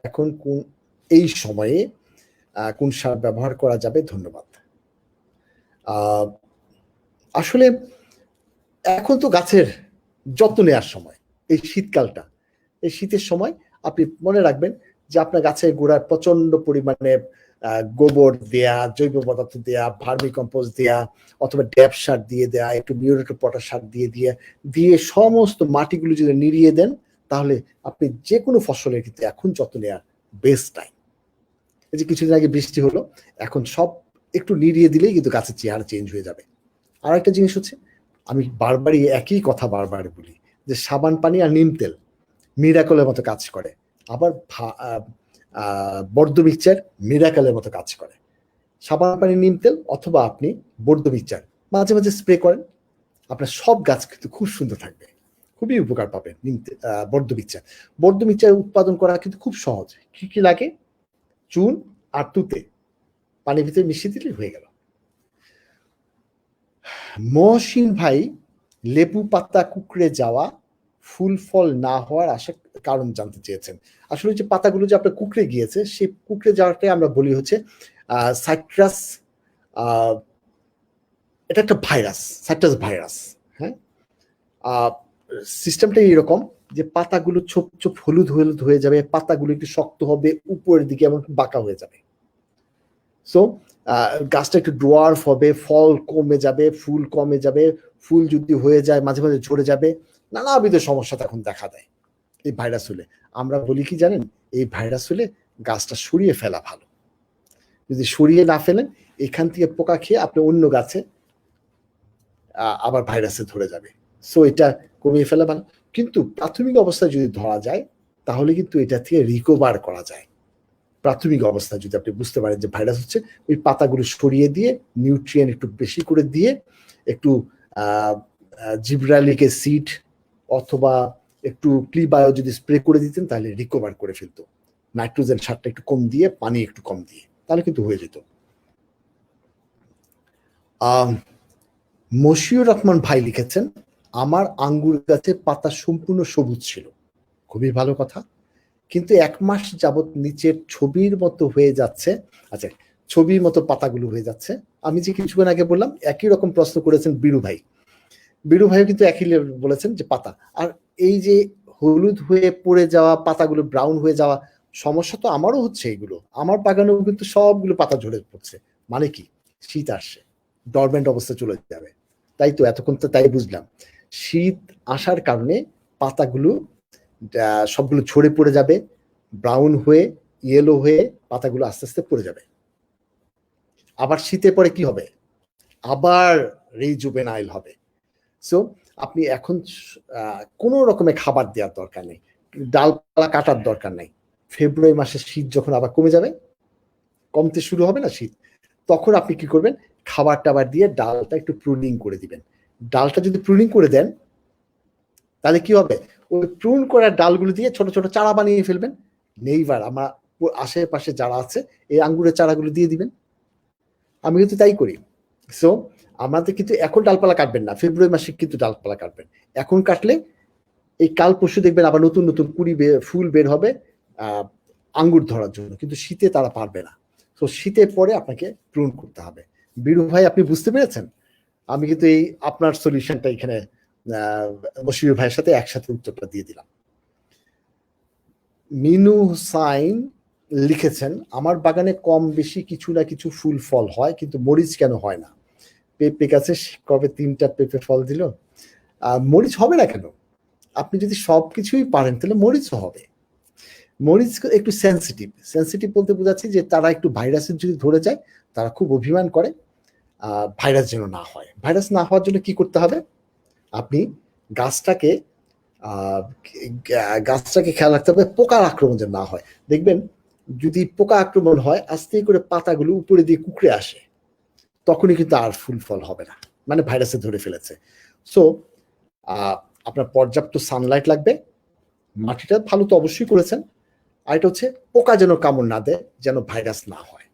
এখন কোন এই সময়ে কোন সার ব্যবহার করা যাবে, ধন্যবাদ। আসলে এখন তো গাছের যত্ন নেওয়ার সময়, এই শীতকালটা, এই শীতের সময় আপনি মনে রাখবেন যে আপনার গাছের গোড়ায় প্রচন্ড পরিমাণে গোবর দেয়া, জৈব পদার্থ দেয়া, ভার্মি কম্পোস্ট দেয়া, অথবা ড্যাপ সার দিয়ে দেয়া, একটু মিউরেট অফ পটাশ সার দিয়ে সমস্ত মাটিগুলো যদি নিড়িয়ে দেন, তাহলে আপনি যে কোনো ফসলের ক্ষেত্রে এখন যত্ন নেওয়ার বেস্ট টাইম। এই যে কিছুদিন আগে বৃষ্টি হলো, এখন সব একটু নিড়িয়ে দিলেই কিন্তু গাছের চেহারা চেঞ্জ হয়ে যাবে। আর একটা জিনিস হচ্ছে, আমি বারবারই একই কথা বারবার বলি, যে সাবান পানি আর নিম তেল মিরাকলের মতো কাজ করে, আবার বর্ধ মিক্সচার মিরাকলের মতো কাজ করে। সাবান পানি, নিম তেল অথবা আপনি বর্ধ মিক্সচার মাঝে মাঝে স্প্রে করেন, আপনার সব গাছ কিন্তু খুব সুন্দর থাকবে, খুবই উপকার পাবে। বর্ধ মিক্সচার উৎপাদন করা কিন্তু খুব সহজ। কি কি লাগে? চুন আর তুতে পানির ভিতরে মিশিয়ে দিলে হয়ে গেল। মহসিন ভাই লেবু পাতা কুকড়ে যাওয়া, ফুল ফল না হওয়ার কারণ জানতে চেয়েছেন। আসলে যে পাতাগুলো যে আপনার কুকড়ে গিয়েছে, সেই কুকড়ে যাওয়াটাই আমরা বলি হচ্ছে সাইট্রাস, এটা একটা ভাইরাস, সাইট্রাস ভাইরাস। হ্যাঁ, সিস্টেমটা এইরকম যে পাতাগুলো ছোপ ছোপ হলুদ হলুদ হয়ে যাবে, পাতাগুলো একটু শক্ত হবে, উপরের দিকে এমন বাঁকা হয়ে যাবে। সো গাছটা একটু ডোয়ার্ফ হবে, ফল কমে যাবে, ফুল কমে যাবে, ফুল যদি হয়ে যায় মাঝে মাঝে ঝরে যাবে, নানাবিধ সমস্যা তখন দেখা দেয় এই ভাইরাস হলে। আমরা বলি কি জানেন, এই ভাইরাস হলে গাছটা সরিয়ে ফেলা ভালো। যদি সরিয়ে না ফেলেন, এখান থেকে পোকা খেয়ে আপনি অন্য গাছে আবার ভাইরাসে ধরে যাবে। সো এটা কমিয়ে ফেলা ভালো। কিন্তু প্রাথমিক অবস্থায় যদি ধরা যায়, তাহলে কিন্তু এটা থেকে রিকভার করা যায়। প্রাথমিক অবস্থায় যদি আপনি বুঝতে পারেন যে ভাইরাস হচ্ছে, ওই পাতাগুলো সরিয়ে দিয়ে নিউট্রিয়েন্ট একটু বেশি করে দিয়ে, একটু জিব্রালিক অ্যাসিড অথবা একটু ক্লিবায়ো যদি স্প্রে করে দিতেন, তাহলে রিকভার করে ফেলতো। নাইট্রোজেন সারটা একটু কম দিয়ে, পানি একটু কম দিয়ে, তাহলে কিন্তু হয়ে যেত। মশিউর রহমান ভাই লিখেছেন, আমার আঙ্গুর গাছে পাতা সম্পূর্ণ সবুজ ছিল। খুবই ভালো কথা, কিন্তু 1 মাস যাবৎ নিচের ছবির মতো হয়ে যাচ্ছে। আচ্ছা, ছবির মতো পাতাগুলো হয়ে যাচ্ছে। আমি যে কিছুক্ষণ আগে বললাম, একই রকম প্রশ্ন করেছেন বীরু ভাই। বীরু ভাইও কিন্তু একই বলেছেন যে পাতা। আর এই যে হলুদ হয়ে পড়ে যাওয়া, পাতাগুলো ব্রাউন হয়ে যাওয়া, সমস্যা তো আমারও হচ্ছে। এগুলো আমার বাগানেও কিন্তু সবগুলো পাতা ঝরে পড়ছে। মানে কি? শীত আসছে, ডরমেন্ট অবস্থা চলে যাবে। তাই তো এতক্ষণ তো তাই বুঝলাম, শীত আসার কারণে পাতাগুলো সবগুলো ঝরে পড়ে যাবে, ব্রাউন হয়ে, ইয়েলো হয়ে পাতাগুলো আস্তে আস্তে পড়ে যাবে। আবার শীতে পরে কি হবে? আবার রিজুভেনাইল হবে। সো আপনি এখন কোনো রকমের খাবার দেওয়ার দরকার নেই, ডালপালা কাটার দরকার নেই। ফেব্রুয়ারি মাসে শীত যখন আবার কমে যাবে, কমতে শুরু হবে না শীত, তখন আপনি কি করবেন? খাবার টাবার দিয়ে ডালটা একটু প্রুনিং করে দিবেন। ডালটা যদি প্রুনিং করে দেন, তাহলে কি হবে? ওই প্রুন করা ডালগুলো দিয়ে ছোট ছোট চারা বানিয়ে ফেলবেন। নেইবার আমার আশেপাশে যারা আছে, এই আঙ্গুরের চারাগুলো দিয়ে দিবেন। আমি কিন্তু তাই করি। সো আমাদের কিন্তু এখন ডালপালা কাটবেন না, ফেব্রুয়ারি মাসে কিন্তু ডালপালা কাটবেন। এখন কাটলে এই কাল পরশু দেখবেন আবার নতুন নতুন ফুল বের হবে আঙ্গুর ধরার জন্য, কিন্তু শীতে তারা পারবে না। তো শীতের পরে আপনাকে প্রুন করতে হবে। বীরু ভাই, আপনি বুঝতে পেরেছেন? আমি কিন্তু এই আপনার সলিউশনটা এখানে মশিউর ভাইয়ের সাথে একসাথে উত্তরটা দিয়ে দিলাম। মিনু হুসাইন লিখেছেন, আমার বাগানে কম বেশি কিছু না কিছু ফুল ফল হয়, কিন্তু মরিচ কেন হয় না? পেঁপে গাছে কবে 3টা পেঁপে ফল দিল। মরিচ হবে না কেন? আপনি যদি সবকিছুই পারেন, তাহলে মরিচও হবে। মরিচ একটু সেন্সিটিভ বলতে বোঝাচ্ছি যে তারা একটু ভাইরাসের যদি ধরে যায়, তারা খুব অভিমান করে। ভাইরাস যেন না হয়, ভাইরাস না হওয়ার জন্য কি করতে হবে? আপনি গাছটাকে খেয়াল রাখতে হবে পোকার আক্রমণ যেন না হয়। দেখবেন যদি পোকা আক্রমণ হয়, আস্তে করে পাতাগুলো উপরে দিয়ে কুকড়ে আসে, তখনই কিন্তু আর ফুল ফল হবে না, মানে ভাইরাসে ধরে ফেলেছে। সো আপনার পর্যাপ্ত সানলাইট লাগবে, মাটিটা ভালো তো অবশ্যই করেছেন, আর এটা হচ্ছে পোকা যেন কামড় না দেয়, যেন ভাইরাস না হয়।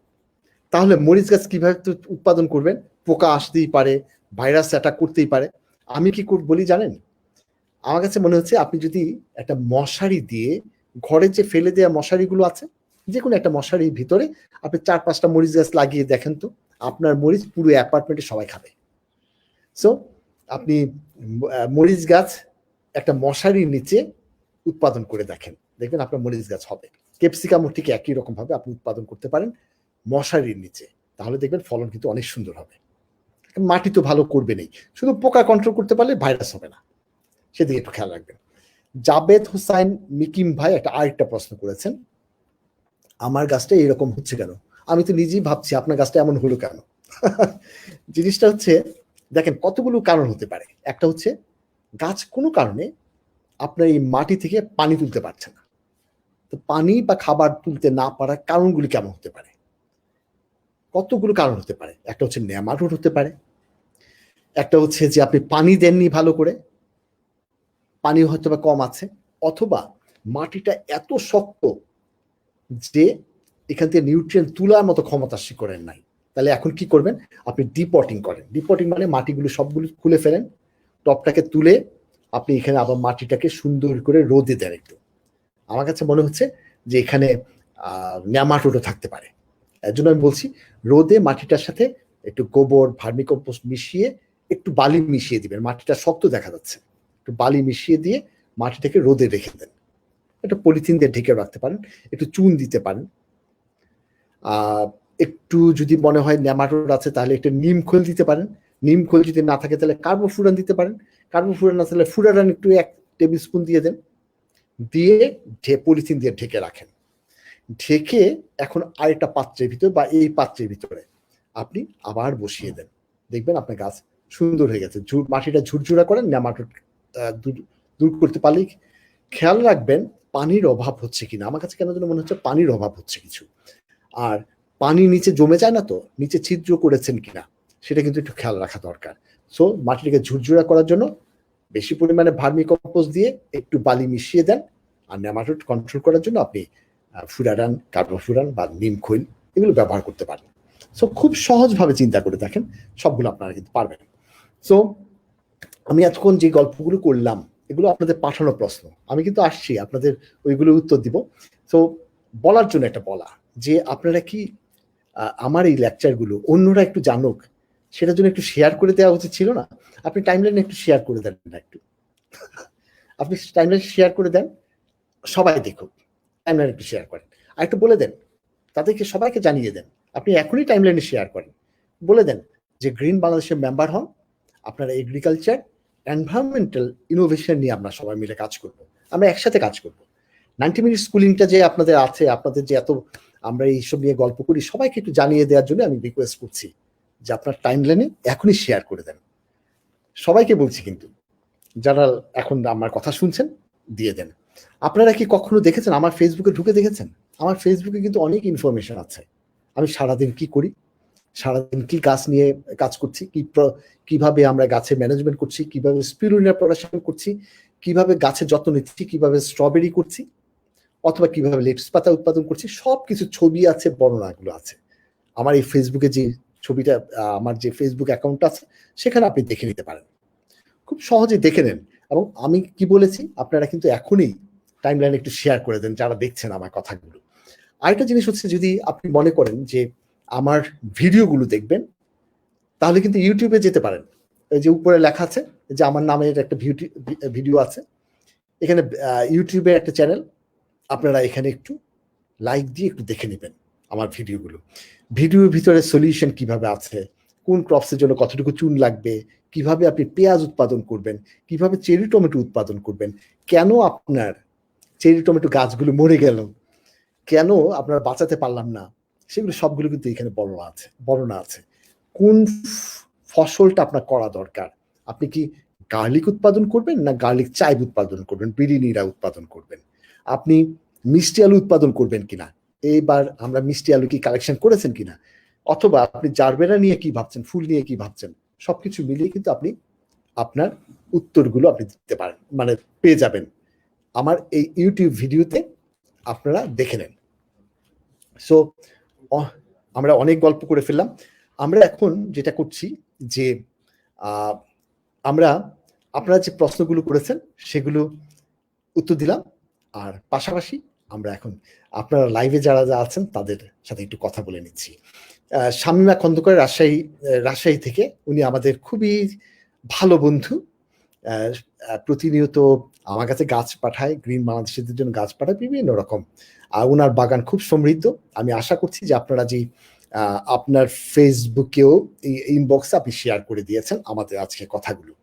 তাহলে মরিচ গাছ কিভাবে উৎপাদন করবেন? পোকা আসতেই পারে, ভাইরাস অ্যাটাক করতেই পারে। আমি কি বলি জানেন? আমার কাছে মনে হচ্ছে আপনি যদি একটা মশারি দিয়ে, ঘরে যে ফেলে দেওয়া মশারিগুলো আছে, যে কোনো একটা মশারির ভিতরে আপনি 4-5টা মরিচ গাছ লাগিয়ে দেখেন তো, আপনার মরিচ পুরো অ্যাপার্টমেন্টে সবাই খাবে। সো আপনি মরিচ গাছ একটা মশারির নিচে উৎপাদন করে দেখেন, দেখবেন আপনার মরিচ গাছ হবে। ক্যাপসিকামও ঠিক একই রকম ভাবে আপনি উৎপাদন করতে পারেন মশারির নিচে, তাহলে দেখবেন ফলন কিন্তু অনেক সুন্দর হবে। মাটি তো ভালো করবে নেই, শুধু পোকা কন্ট্রোল করতে পারলে ভাইরাস হবে না, সেদিকে একটু খেয়াল রাখবেন। জাবেদ হোসাইন মিকিম ভাই আরেকটা প্রশ্ন করেছেন, আমার গাছটা এরকম হচ্ছে কেন? আমি তো নিজেই ভাবছি আপনার গাছটা এমন হলো কেন। জিনিসটা হচ্ছে দেখেন কতগুলো কারণ হতে পারে। একটা হচ্ছে গাছ কোনো কারণে আপনার এই মাটি থেকে পানি তুলতে পারছে না। তো পানি বা খাবার তুলতে না পারার কারণগুলি কেমন হতে পারে? কতগুলো কারণ হতে পারে। একটা হচ্ছে নেমাটোড হতে পারে, একটা হচ্ছে যে আপনি পানি দেননি ভালো করে, পানি হয়তো বা কম আছে, অথবা মাটিটা এত শক্ত যে এখান থেকে নিউট্রিয়েন্ট তোলার মতো ক্ষমতা করেন নাই। তাহলে এখন কি করবেন? আপনি ডিপটিং করেন। ডিপটিং মানে মাটিগুলো সবগুলো খুলে ফেলেন, টপটাকে তুলে আপনি এখানে আবার মাটিটাকে সুন্দর করে রোদে দেন একটু। আমার কাছে মনে হচ্ছে যে এখানে নেমাটোডও থাকতে পারে। এর জন্য আমি বলছি রোদে মাটিটার সাথে একটু গোবর, ভার্মিকম্পোস্ট মিশিয়ে একটু বালি মিশিয়ে দিবেন, মাটিটা শক্ত দেখা যাচ্ছে, একটু বালি মিশিয়ে দিয়ে মাটিটাকে রোদে রেখে দেন। একটা পলিথিন দিয়ে ঢেকে রাখতে পারেন, একটু চুন দিতে পারেন। একটু যদি মনে হয় নেমাটোড আছে তাহলে একটু নিম খোল দিতে পারেন। নিম খোল যদি না থাকে তাহলে কার্বোফুরান দিতে পারেন। কার্বোফুরান না থাকলে ফুরারান একটু 1 টেবিল স্পুন দিয়ে দেন, দিয়ে পলিথিন দিয়ে ঢেকে রাখেন। ঢেকে এখন আরেকটা পাত্রের ভিতরে বা এই পাত্রের ভিতরে আপনি আবার বসিয়ে দেন, দেখবেন আপনার গাছ সুন্দর হয়ে গেছে। মাটিটা ঝুরঝুরা করেন, নেমাটোড দূর করতে পারলেই। খেয়াল রাখবেন পানির অভাব হচ্ছে কিনা। আমার কাছে কেন যেন মনে হচ্ছে পানির অভাব হচ্ছে কিছু। আর পানি নিচে জমে যায় না তো, নিচে ছিদ্র করেছেন কিনা সেটা কিন্তু একটু খেয়াল রাখা দরকার। সো মাটিটাকে ঝুরঝুরা করার জন্য বেশি পরিমাণে ভার্মিকম্পোস্ট দিয়ে একটু বালি মিশিয়ে দেন। আর নেমাটোড কন্ট্রোল করার জন্য আপনি ফুরারান, কার্বোফুরান বা নিম খৈল এগুলো ব্যবহার করতে পারেন। সো খুব সহজভাবে চিন্তা করে দেখেন, সবগুলো আপনারা কিন্তু পারবেন। সো আমি এতক্ষণ যে গল্পগুলো করলাম এগুলো আপনাদের পাঠানো প্রশ্ন, আমি কিন্তু আসছি আপনাদের ওইগুলো উত্তর দিব। তো বলার জন্য একটা বলা যে আপনারা কি আমার এই লেকচারগুলো অন্যরা একটু জানুক, সেটার জন্য একটু শেয়ার করে দেওয়া উচিত ছিল না? আপনি টাইমলাইনে একটু শেয়ার করে দেন না, একটু আপনি টাইমলাইনে শেয়ার করে দেন, সবাই দেখুক, টাইমলাইনে একটু শেয়ার করেন। আর একটু বলে দেন তাদেরকে, সবাইকে জানিয়ে দেন, আপনি এখনই টাইমলাইনে শেয়ার করেন, বলে দেন যে গ্রিন বাংলাদেশের মেম্বার হন, আপনারা এগ্রিকালচার এনভায়রনমেন্টাল ইনোভেশন নিয়ে আমরা সবাই মিলে কাজ করব, আমরা একসাথে কাজ করব। 90 মিনিট স্কুলিংটা যে আপনাদের আছে, আপনাদের যে এত আমরা এইসব নিয়ে গল্প করি, সবাইকে একটু জানিয়ে দেওয়ার জন্য আমি রিকোয়েস্ট করছি যে আপনার টাইমলাইনে এখনই শেয়ার করে দেন। সবাইকে বলছি কিন্তু, যারা এখন আমার কথা শুনছেন দিয়ে দেন। আপনারা কি কখনো দেখেছেন আমার ফেসবুকে ঢুকে দেখেছেন? আমার ফেসবুকে কিন্তু অনেক ইনফরমেশন আছে। আমি সারাদিন কি করি, সারাদিন কি গাছ নিয়ে কাজ করছি, কিভাবে আমরা গাছের ম্যানেজমেন্ট করছি, কিভাবে স্পিরুলিনা প্রোডাকশন করছি, কিভাবে গাছের যত্ন নিচ্ছি, কিভাবে স্ট্রবেরি করছি, অথবা কিভাবে লেটুস পাতা উৎপাদন করছি, সবকিছু ছবি আছে, বর্ণনাগুলো আছে আমার এই ফেসবুকে। যে ছবিটা আমার যে ফেসবুক অ্যাকাউন্ট আছে সেখানে আপনি দেখে নিতে পারেন, খুব সহজে দেখে নেন। এবং আমি কি বলেছি আপনারা কিন্তু এখনই টাইমলাইনে একটু শেয়ার করে দেন যারা দেখছেন আমার কথাগুলো। আরেকটা জিনিস হচ্ছে, যদি আপনি মনে করেন যে আমার ভিডিওগুলো দেখবেন, তাহলে কিন্তু ইউটিউবে যেতে পারেন। এই যে উপরে লেখা আছে যে আমার নামের একটা ভিডিও আছে, এখানে ইউটিউবে একটা চ্যানেল, আপনারা এখানে একটু লাইক দিয়ে একটু দেখে নেবেন আমার ভিডিওগুলো। ভিডিওর ভিতরে সলিউশন কিভাবে আছে, কোন ক্রপসের জন্য কতটুকু চুন লাগবে, কিভাবে আপনি পেঁয়াজ উৎপাদন করবেন, কিভাবে চেরি টমেটো উৎপাদন করবেন, কেন আপনার চেরি টমেটো গাছগুলো মরে গেল, কেন আপনারা বাঁচাতে পারলাম না, সেগুলো সবগুলো কিন্তু এখানে বর্ণনা আছে। কোন ফসলটা আপনার করা দরকার, আপনি কি গার্লিক উৎপাদন করবেন না গার্লিক চাইভ উৎপাদন করবেন, বিরিনিরা উৎপাদন করবেন, আপনি মিষ্টি আলু উৎপাদন করবেন কিনা, এইবার আমরা মিষ্টি আলু কি কালেকশন করেছেন কিনা, অথবা আপনি জারবেরা নিয়ে কি ভাবছেন, ফুল নিয়ে কি ভাবছেন, সবকিছু মিলিয়ে কিন্তু আপনি আপনার উত্তরগুলো আপনি দিতে পারেন, মানে পেয়ে যাবেন আমার এই ইউটিউব ভিডিওতে, আপনারা দেখে নেন। সো আমরা অনেক গল্প করে ফেললাম। আমরা এখন যেটা করছি যে আমরা আপনারা যে প্রশ্নগুলো করেছেন সেগুলো উত্তর দিলাম, আর পাশাপাশি আমরা এখন আপনারা লাইভে যারা আছেন তাদের সাথে একটু কথা বলে নিচ্ছি। শামীমা খন্দকার রাজশাহী থেকে, উনি আমাদের খুবই ভালো বন্ধু, প্রতিনিয়ত আমার কাছে গাছ পাঠায়, গ্রিন বাংলাদেশের জন্য গাছ পাঠায় বিভিন্ন রকম। ওনার বাগান খুব সমৃদ্ধ। আমি আশা করছি যে আপনারা যে আপনার ফেসবুকেও ইনবক্সে আপনি শেয়ার করে দিয়েছেন আমাদের আজকে কথাগুলো।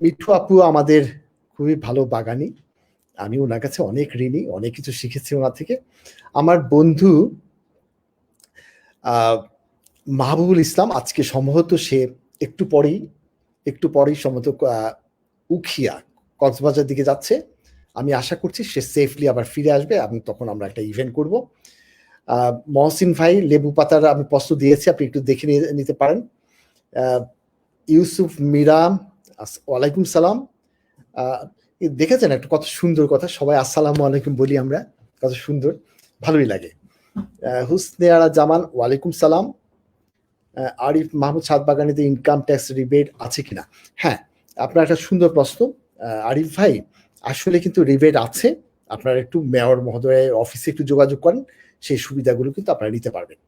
মিঠু আপু আমাদের খুবই ভালো বাগানি। আমি ওনার কাছে অনেক ঋণী, অনেক কিছু শিখেছি ওনার থেকে। আমার বন্ধু মাহবুবুল ইসলাম আজকে সম্ভবত সে একটু পরেই সম্ভবত উখিয়া কক্সবাজার দিকে যাচ্ছে। আমি আশা করছি সে সেফলি আবার ফিরে আসবে এবং তখন আমরা একটা ইভেন্ট করব। মহসিন ভাই লেবু পাতার আমি প্রশ্ন দিয়েছি, আপনি একটু দেখে নিতে পারেন। ইউসুফ মীরা ওয়ালাইকুম সালাম। দেখেছেন একটা কত সুন্দর কথা, সবাই আসসালামু আলাইকুম বলি আমরা, কত সুন্দর, ভালোই লাগে। হুসনে আরা জামান ওয়ালাইকুম সালাম। আরিফ মাহমুদ ছাদ বাগানিতে ইনকাম ট্যাক্স রিবেট আছে কিনা? হ্যাঁ, আপনার একটা সুন্দর প্রশ্ন আরিফ ভাই। আসলে কিন্তু রিবেট আছে, আপনারা একটু মেয়র মহোদয়ের অফিসে একটু যোগাযোগ করেন, সেই সুবিধাগুলো কিন্তু আপনারা নিতে পারবেন।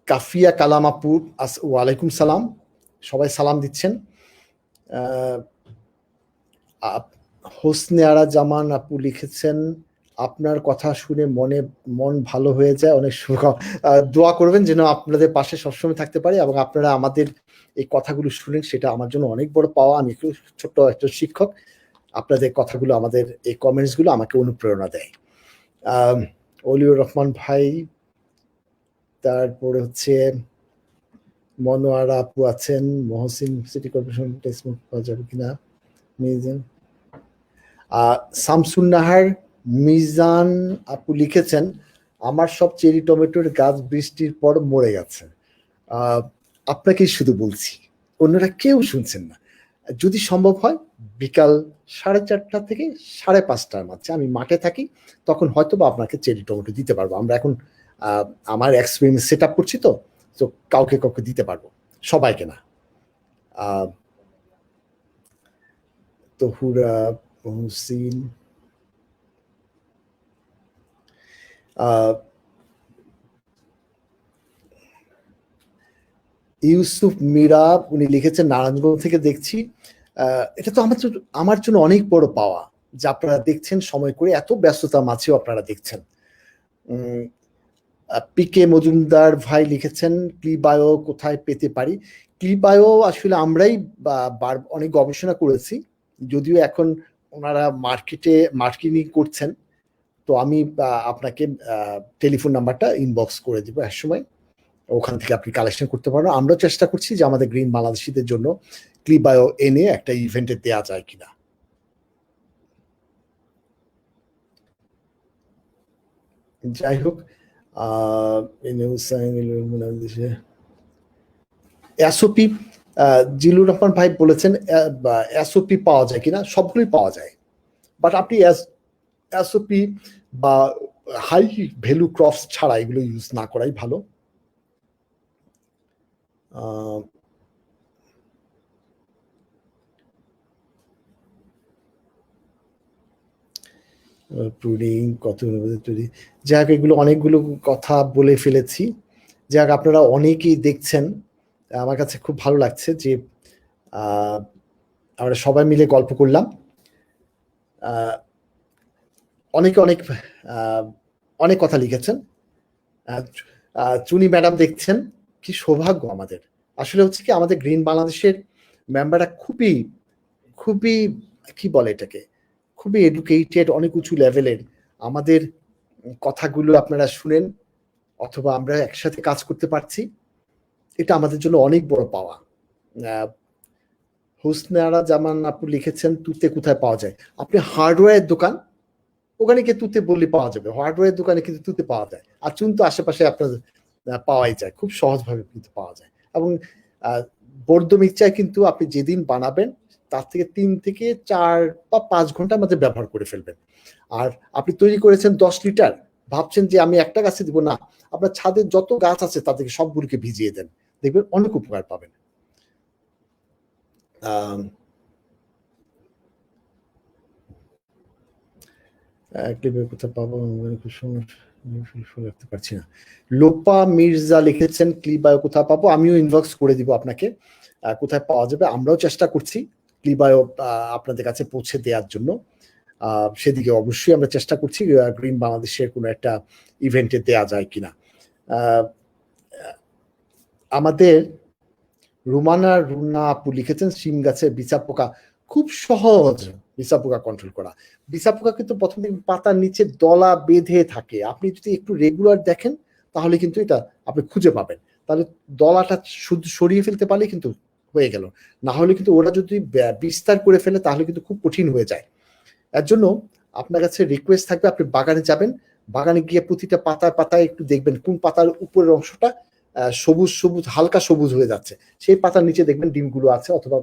কাফিয়া কালাম আপু ওয়ালাইকুম সালাম, সবাই সালাম দিচ্ছেন। হোসনে আরা জামান আপু লিখেছেন আপনার কথা শুনে মন ভালো হয়ে যায়, অনেক দোয়া করবেন যেন আপনাদের পাশে সবসময় থাকতে পারি এবং আপনারা আমাদের এই কথাগুলো শুনেন, সেটা আমার জন্য অনেক বড় পাওয়া। আমি একটু ছোট্ট একটা শিক্ষক, আপনাদের কথাগুলো, আমাদের এই কমেন্টসগুলো আমাকে অনুপ্রেরণা দেয়। অলিউর রহমান ভাই, তারপরে হচ্ছে মনোয়ারা আপু আছেন, মহসিন সিটি কর্পোরেশন টেক্সটবুক পাওয়া যাবে কিনা, শামসুন্নাহার মিজান আপু লিখেছেন আমার সব চেরি টমেটোর গাছ বৃষ্টির পর মরে গেছে। আপনাকেই শুধু বলছি, অন্যরা কেউ শুনছেন না। যদি সম্ভব হয় বিকাল 4:30 থেকে 5:30 মাঝে আমি মাঠে থাকি, তখন হয়তো বা আপনাকে চেরি টমেটো দিতে পারবো। আমরা এখন আমার এক্সপেরিমেন্ট সেট আপ করছি, তো কাউকে দিতে পারবো, সবাইকে না। তহুরা হোসেন, ইউসুফ মীরা উনি লিখেছেন নারায়ণগঞ্জ থেকে দেখছি। এটা তো আমার জন্য অনেক বড় পাওয়া যে আপনারা দেখছেন, সময় করে এত ব্যস্ততার মাঝেও আপনারা দেখছেন। পিকে মজুমদার ভাই লিখেছেন ক্লিবায়ো কোথায় পেতে পারি? ক্লিবায়ো আসলে আমরাই অনেক গবেষণা করেছি, যদিও এখন ওনারা মার্কেটিং করছেন, তো আমি আপনাকে টেলিফোন নাম্বারটা ইনবক্স করে দিব এক সময়, ওখান থেকে আপনি কালেকশন করতে পারবেন। আমরা চেষ্টা করছি যে আমাদের গ্রিন বাংলাদেশিদের জন্য ক্লিবায়ো এনে একটা ইভেন্টে দেওয়া যায় কিনা। যাই হোক, এসওপি জিলুর রহমান ভাই বলেছেন এসওপি পাওয়া যায় কিনা? সবগুলোই পাওয়া যায়, বাট আপনি এসওপি বা হাই ভ্যালু ক্রপস ছাড়া এগুলো ইউজ না করাই ভালো। যাক, এগুলো অনেকগুলো কথা বলে ফেলেছি। যাক, আপনারা অনেকেই দেখছেন, আমার কাছে খুব ভালো লাগছে যে আমরা সবাই মিলে গল্প করলাম। অনেকে অনেক কথা লিখেছেন। চুনি ম্যাডাম দেখছেন, কি সৌভাগ্য আমাদের। আসলে হচ্ছে কি, আমাদের গ্রিন বাংলাদেশের মেম্বাররা খুবই খুবই কি বলে এটাকে, খুবই এডুকেটেড, অনেক উঁচু লেভেলের। আমাদের কথাগুলো আপনারা শুনেন অথবা আমরা একসাথে কাজ করতে পারছি, এটা আমাদের জন্য অনেক বড় পাওয়া। হোসনে আরা জামান আপু লিখেছেন তুতে কোথায় পাওয়া যায়? আপনি হার্ডওয়্যার দোকান, ওখানে গিয়ে তুতে বললে পাওয়া যাবে। হার্ডওয়্যার দোকানে কিন্তু তুতে পাওয়া যায়, আর চুন তো আশেপাশে আপনার পাওয়াই যায়, খুব সহজভাবে কিন্তু পাওয়া যায়। এবং বর্ধ মিক্সচার কিন্তু আপনি যেদিন বানাবেন তার থেকে 3 থেকে 4 বা 5 ঘন্টার মধ্যে ব্যবহার করে ফেলবেন। আর আপনি তৈরি করেছেন 10 লিটার, ভাবছেন যে আমি একটা গাছে দিব না, আপনার ছাদে যত গাছ আছে তাদেরকে সবগুলোকে ভিজিয়ে দেন, দেখবেন অনেক উপকার পাবেন। কোথায় পাবো রাখতে পারছি না। লোপা মির্জা লিখেছেন ক্লিবায়ো কোথায় পাবো? আমিও ইনবক্স করে দিব আপনাকে কোথায় পাওয়া যাবে। আমরাও চেষ্টা করছি ক্লিবায়ো আপনাদের কাছে পৌঁছে দেওয়ার জন্য। সেদিকে অবশ্যই আমরা চেষ্টা করছি গ্রিন বাংলাদেশের কোনো একটা ইভেন্টে দেয়া যায় কিনা। আমাদের রুনা আপু লিখেছেন শিম গাছের বিছা পোকা খুব সহজ বিছা পোকা কন্ট্রোল করা। বিছা পোকা কিন্তু প্রথম দিকে পাতার নিচে দলা বেঁধে থাকে, আপনি যদি একটু রেগুলার দেখেন তাহলে কিন্তু এটা আপনি খুঁজে পাবেন। তাহলে দলাটা শুধু সরিয়ে ফেলতে পারলে কিন্তু হয়ে গেল, না হলে কিন্তু ওরা যদি বিস্তার করে ফেলে তাহলে কিন্তু খুব কঠিন হয়ে যায়। এর জন্য আপনার কাছে রিকোয়েস্ট থাকবে, আপনি বাগানে যাবেন, বাগানে গিয়ে প্রতিটা পাতায় পাতায় একটু দেখবেন কোন পাতার উপরের অংশটা সবুজ সবুজ হালকা সবুজ হয়ে যাচ্ছে, সেই পাতার নিচে দেখবেন ডিমগুলো আছে অথবা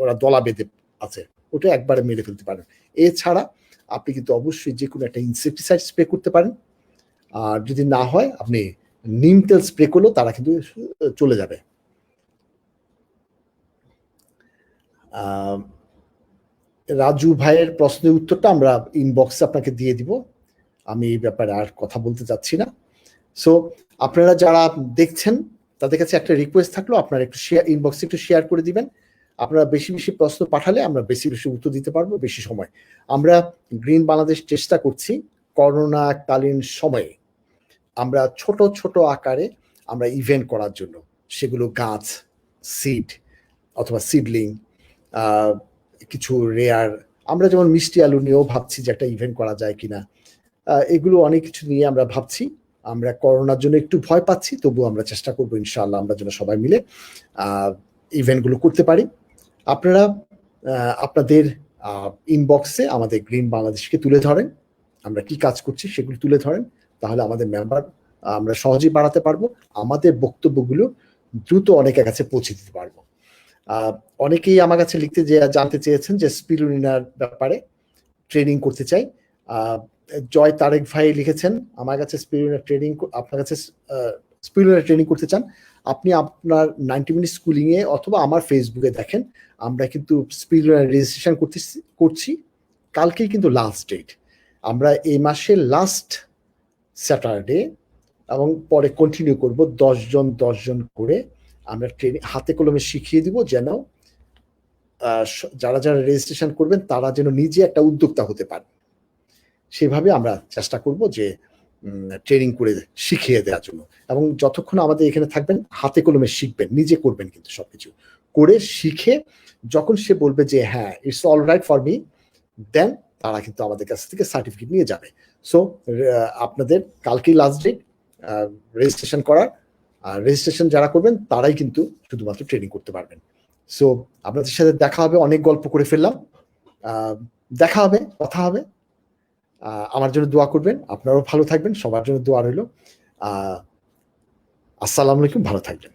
ওরা দলা বেঁধে আছে, ওটা একবারে মেরে ফেলতে পারেন। এছাড়া আপনি কিন্তু অবশ্যই যে কোনো একটা ইনসেকটিসাইড স্প্রে করতে পারেন, আর যদি না হয় আপনি নিম তেল স্প্রে করলেও তারা কিন্তু চলে যাবে। রাজু ভাইয়ের প্রশ্নের উত্তরটা আমরা ইনবক্সে আপনাকে দিয়ে দিব, আমি এই ব্যাপারে আর কথা বলতে চাচ্ছি না। সো আপনারা যারা দেখছেন তাদের কাছে একটা রিকোয়েস্ট থাকলো, আপনারা একটু শেয়ার, ইনবক্সে একটু শেয়ার করে দিবেন। আপনারা বেশি বেশি প্রশ্ন পাঠালে আমরা বেশি বেশি উত্তর দিতে পারবো বেশি সময়। আমরা গ্রিন বাংলাদেশ চেষ্টা করছি করোনাকালীন সময়ে আমরা ছোট ছোট আকারে আমরা ইভেন্ট করার জন্য, সেগুলো গাছ, সিড অথবা সিডলিং, কিছু রেয়ার, আমরা যেমন মিষ্টি আলু নিয়েও ভাবছি যে একটা ইভেন্ট করা যায় কিনা, এগুলো অনেক কিছু নিয়ে আমরা ভাবছি। আমরা করোনার জন্য একটু ভয় পাচ্ছি, তবুও আমরা চেষ্টা করবো ইনশাআল্লাহ আমরা যেন সবাই মিলে ইভেন্টগুলো করতে পারি। আপনারা আপনাদের ইনবক্সে আমাদের গ্রিন বাংলাদেশকে তুলে ধরেন, আমরা কি কাজ করছি সেগুলো তুলে ধরেন, তাহলে আমাদের মেম্বার আমরা সহজেই বাড়াতে পারবো, আমাদের বক্তব্যগুলো দ্রুত অনেকের কাছে পৌঁছে দিতে পারবো। অনেকেই আমার কাছে লিখতে জানতে চেয়েছেন যে স্পিরুলিনার ব্যাপারে ট্রেনিং করতে চাই। জয় তারেক ভাই লিখেছেন আমার কাছে স্পিরুলিনা ট্রেনিং, আপনার কাছে স্পিরুলিনা ট্রেনিং করতে চান, আপনি আপনার 90 মিনিট স্কুলিং এ অথবা আমার ফেসবুকে দেখেন, আমরা কিন্তু স্পিরুলিনা রেজিস্ট্রেশন করছি। কালকেই কিন্তু লাস্ট ডেট, আমরা এই মাসের লাস্ট স্যাটারডে এবং পরে কন্টিনিউ করব 10 জন করে আমরা ট্রেনিং হাতে কলমে শিখিয়ে দিব, যেন যারা যারা রেজিস্ট্রেশন করবেন তারা যেন নিজে একটা উদ্যোক্তা হতে পারে। সেভাবে আমরা চেষ্টা করব যে ট্রেনিং করে শিখিয়ে দেওয়ার জন্য, এবং যতক্ষণ আমাদের এখানে থাকবেন হাতে কলমে শিখবেন, নিজে করবেন কিন্তু সবকিছু করে শিখে যখন সে বলবে যে হ্যাঁ it's all right for me, then তারা কিন্তু আমাদের কাছ থেকে সার্টিফিকেট নিয়ে যাবে। সো আপনাদের কালকেই লাস্ট ডেট রেজিস্ট্রেশন করার, রেজিস্ট্রেশন যারা করবেন তারাই কিন্তু শুধুমাত্র ট্রেনিং করতে পারবেন। সো আপনাদের সাথে দেখা হবে, অনেক গল্প করে ফেললাম, দেখা হবে, কথা হবে। আমার জন্য দোয়া করবেন, আপনারাও ভালো থাকবেন, সবার জন্য দোয়া রইল। আসসালামু আলাইকুম, ভালো থাকবেন।